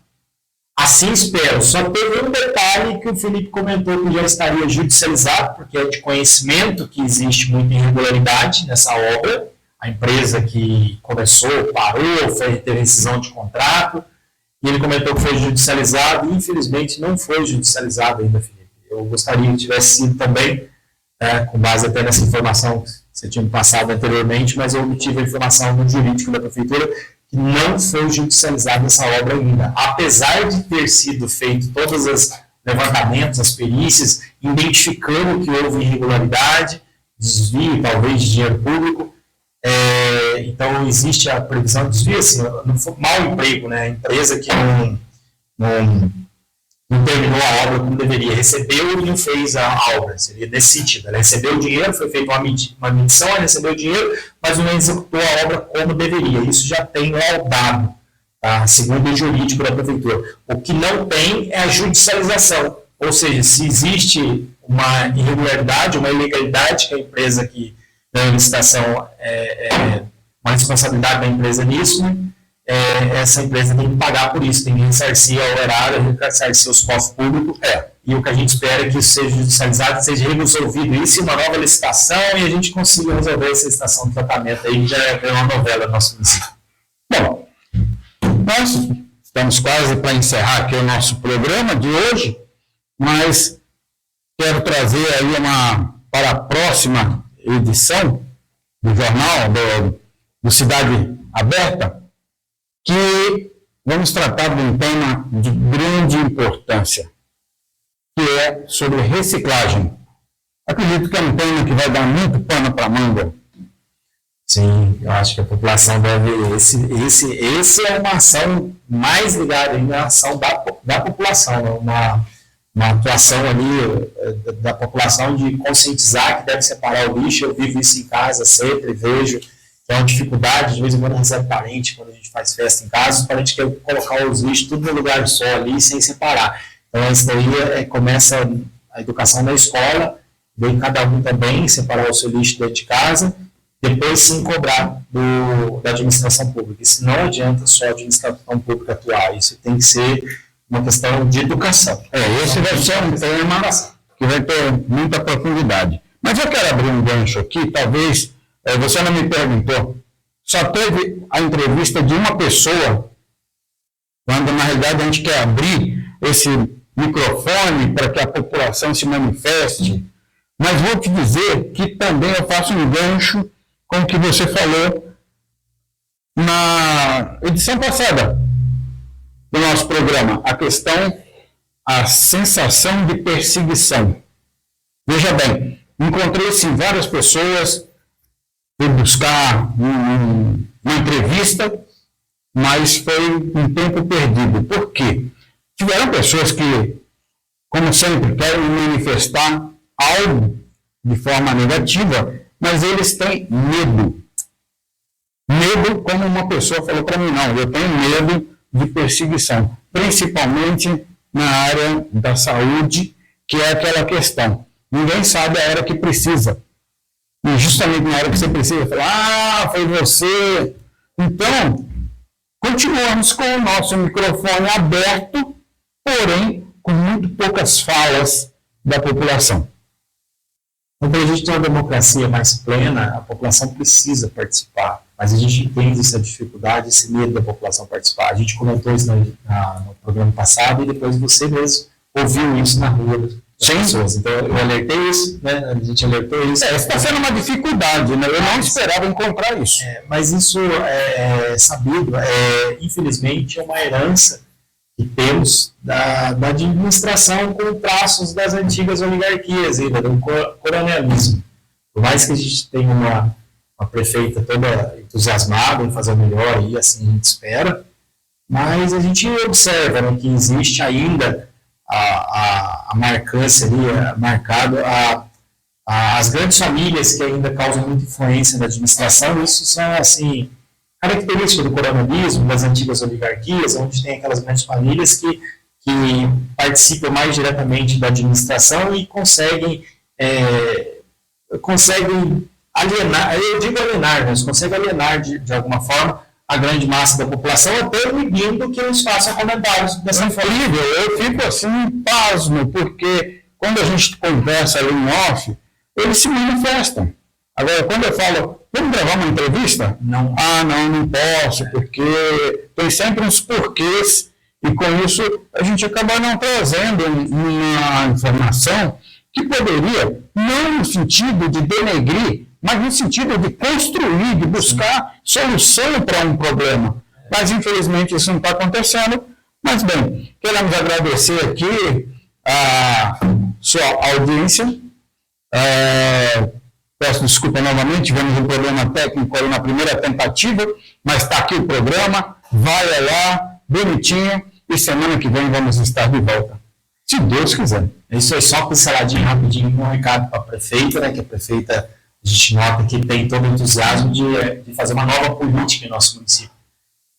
Speaker 2: Assim espero. Só teve um detalhe que o Felipe comentou que já estaria judicializado, porque é de conhecimento que existe muita irregularidade nessa obra. A empresa que começou, parou, teve rescisão de contrato, e ele comentou que foi judicializado, e infelizmente não foi judicializado ainda, Felipe. Eu gostaria que tivesse sido também, com base até nessa informação que você tinha me passado anteriormente, mas eu obtive a informação no jurídico da prefeitura que não foi judicializada essa obra ainda. Apesar de ter sido feito todos os levantamentos, as perícias, identificando que houve irregularidade, desvio, talvez, de dinheiro público, então existe a previsão de desvio, assim, mau emprego, né? A empresa que não terminou a obra como deveria, recebeu e não fez a obra, seria nesse sentido. Ela recebeu o dinheiro, foi feita uma medição, ela recebeu o dinheiro, mas não executou a obra como deveria. Isso já tem laudado, tá? Segundo o jurídico da prefeitura. O que não tem é a judicialização, ou seja, se existe uma irregularidade, uma ilegalidade que a empresa que deu a licitação uma responsabilidade da empresa nisso, né? Essa empresa tem que pagar por isso, tem que ressarcir ao erário, ressarcir os cofres públicos, e o que a gente espera é que isso seja judicializado, seja resolvido isso em uma nova licitação e a gente consiga resolver essa licitação de tratamento aí, que já é uma novela no nosso município. Bom, nós estamos quase para encerrar aqui o nosso programa de hoje, mas quero trazer aí para a próxima edição do jornal do Cidade Aberta, que vamos tratar de um tema de grande importância, que é sobre reciclagem. Acredito que é um tema que vai dar muito pano para manga.
Speaker 3: Sim, eu acho que a população deve... Esse é uma ação mais ligada à ação da população, uma atuação ali da população de conscientizar que deve separar o lixo. Eu vivo isso em casa sempre, vejo que é uma dificuldade, de vez em quando recebe parente, quando a gente faz festa em casa, o parente quer colocar os lixos tudo no lugar só ali, sem separar. Então isso daí começa a educação da escola, vem cada um também separar o seu lixo dentro de casa, depois sim cobrar da administração pública. Isso não adianta só a administração pública atuar, isso tem que ser uma questão de educação.
Speaker 2: Esse vai ser um tema que vai ter muita profundidade. Mas eu quero abrir um gancho aqui, talvez, você não me perguntou, só teve a entrevista de uma pessoa, quando na realidade a gente quer abrir esse microfone para que a população se manifeste, mas vou te dizer que também eu faço um gancho com o que você falou na edição passada do nosso programa, a sensação de perseguição. Veja bem, encontrei sim várias pessoas por buscar uma entrevista, mas foi um tempo perdido. Por quê? Tiveram pessoas que, como sempre, querem manifestar algo de forma negativa, mas eles têm medo. Medo, como uma pessoa falou para mim, não, eu tenho medo de perseguição, principalmente na área da saúde, que é aquela questão. Ninguém sabe a hora que precisa. E justamente na hora que você precisa, falar, foi você. Então, continuamos com o nosso microfone aberto, porém, com muito poucas falas da população.
Speaker 3: Para a gente ter uma democracia mais plena, a população precisa participar. Mas a gente entende essa dificuldade, esse medo da população participar. A gente comentou isso no programa passado e depois você mesmo ouviu isso na rua das pessoas. Então eu alertei isso, né? A gente alertou isso.
Speaker 2: Está sendo uma dificuldade, né? Eu não esperava encontrar isso.
Speaker 3: Mas isso é sabido, infelizmente é uma herança que temos da administração com traços das antigas oligarquias, ainda do coronelismo. Por mais que a gente tenha uma prefeita toda entusiasmada em fazer o melhor, e assim a gente espera, mas a gente observa, né, que existe ainda a marcância ali, as grandes famílias que ainda causam muita influência na administração. Isso são, assim, características do coronelismo, das antigas oligarquias, onde tem aquelas grandes famílias que participam mais diretamente da administração e conseguem alienar, eu digo alienar, mas consegue alienar de alguma forma a grande massa da população, até proibindo que eles façam comentários dessa forma.
Speaker 2: Eu fico assim, pasmo, porque quando a gente conversa ali em off, eles se manifestam. Agora, quando eu falo, vamos gravar uma entrevista?
Speaker 3: Não.
Speaker 2: Não posso, porque tem sempre uns porquês, e com isso a gente acaba não trazendo uma informação que poderia, não no sentido de denegrir, mas no sentido de construir, de buscar solução para um problema. Mas, infelizmente, isso não está acontecendo. Mas, bem, queremos agradecer aqui a sua audiência. Peço desculpa novamente, tivemos um problema técnico aí na primeira tentativa, mas está aqui o programa, vai lá, bonitinho, e semana que vem vamos estar de volta. Se Deus quiser.
Speaker 3: Isso aí, só pinceladinho rapidinho, um recado para a prefeita, né, que a prefeita, a gente nota que tem todo o entusiasmo de fazer uma nova política em nosso município.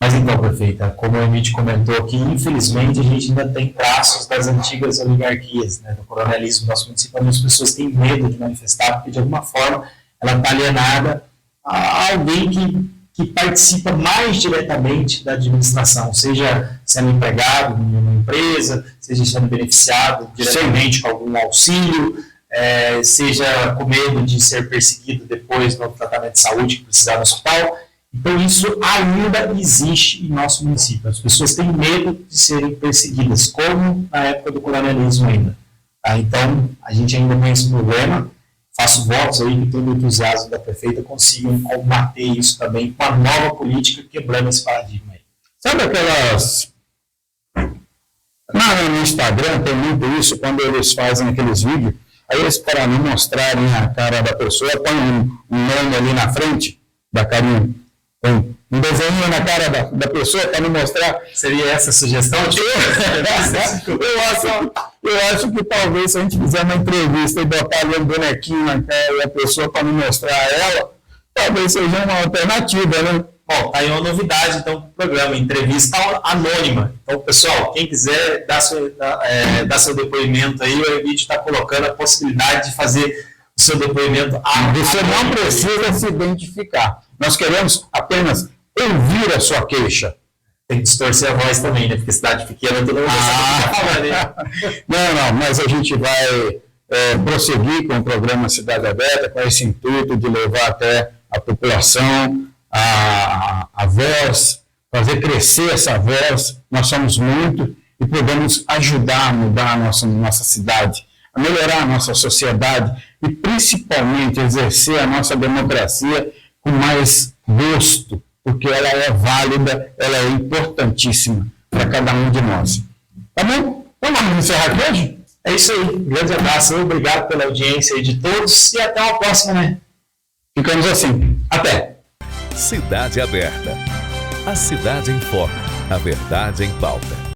Speaker 3: Mas então, prefeita, como a gente comentou aqui, infelizmente a gente ainda tem traços das antigas oligarquias, né, do coronelismo do nosso município, onde as pessoas têm medo de manifestar, porque de alguma forma ela está alienada a alguém que participa mais diretamente da administração, seja sendo empregado em uma empresa, seja sendo beneficiado diretamente com algum auxílio, seja com medo de ser perseguido depois no tratamento de saúde que precisar no hospital. Então, isso ainda existe em nosso município. As pessoas têm medo de serem perseguidas, como na época do coronelismo ainda. Tá? Então, a gente ainda tem esse problema. Faço votos aí que todo o entusiasmo da prefeita consigam combater isso também com a nova política, quebrando esse paradigma aí.
Speaker 2: Sabe aquelas... No Instagram tem muito isso, quando eles fazem aqueles vídeos, aí eles, para não mostrarem a cara da pessoa, põem um nome ali na frente da carinha. Põe um desenho na cara da pessoa para não mostrar.
Speaker 3: Seria essa a sugestão?
Speaker 2: Eu acho que talvez se a gente fizer uma entrevista e botar ali um bonequinho na cara da pessoa para não mostrar ela, talvez seja uma alternativa, né?
Speaker 3: Bom, tá aí uma novidade, então, pro programa, entrevista anônima. Então, pessoal, quem quiser dar seu depoimento aí, o vídeo está colocando a possibilidade de fazer o seu depoimento anônimo.
Speaker 2: Você não precisa se identificar. Nós queremos apenas ouvir a sua queixa.
Speaker 3: Tem que distorcer a voz também, né? Porque cidade pequena, todo mundo está falando, né?
Speaker 2: Não, mas a gente vai prosseguir com o programa Cidade Aberta, com esse intuito de levar até a população a voz, fazer crescer essa voz. Nós somos muito e podemos ajudar a mudar a nossa cidade, a melhorar a nossa sociedade e principalmente exercer a nossa democracia com mais gosto, porque ela é válida, ela é importantíssima para cada um de nós. Tá bom? Então vamos encerrar aqui hoje?
Speaker 3: É isso aí. Um grande abraço. Obrigado pela audiência aí de todos e até uma próxima, né?
Speaker 2: Ficamos assim. Até!
Speaker 1: Cidade Aberta. A cidade em foco. A verdade em pauta.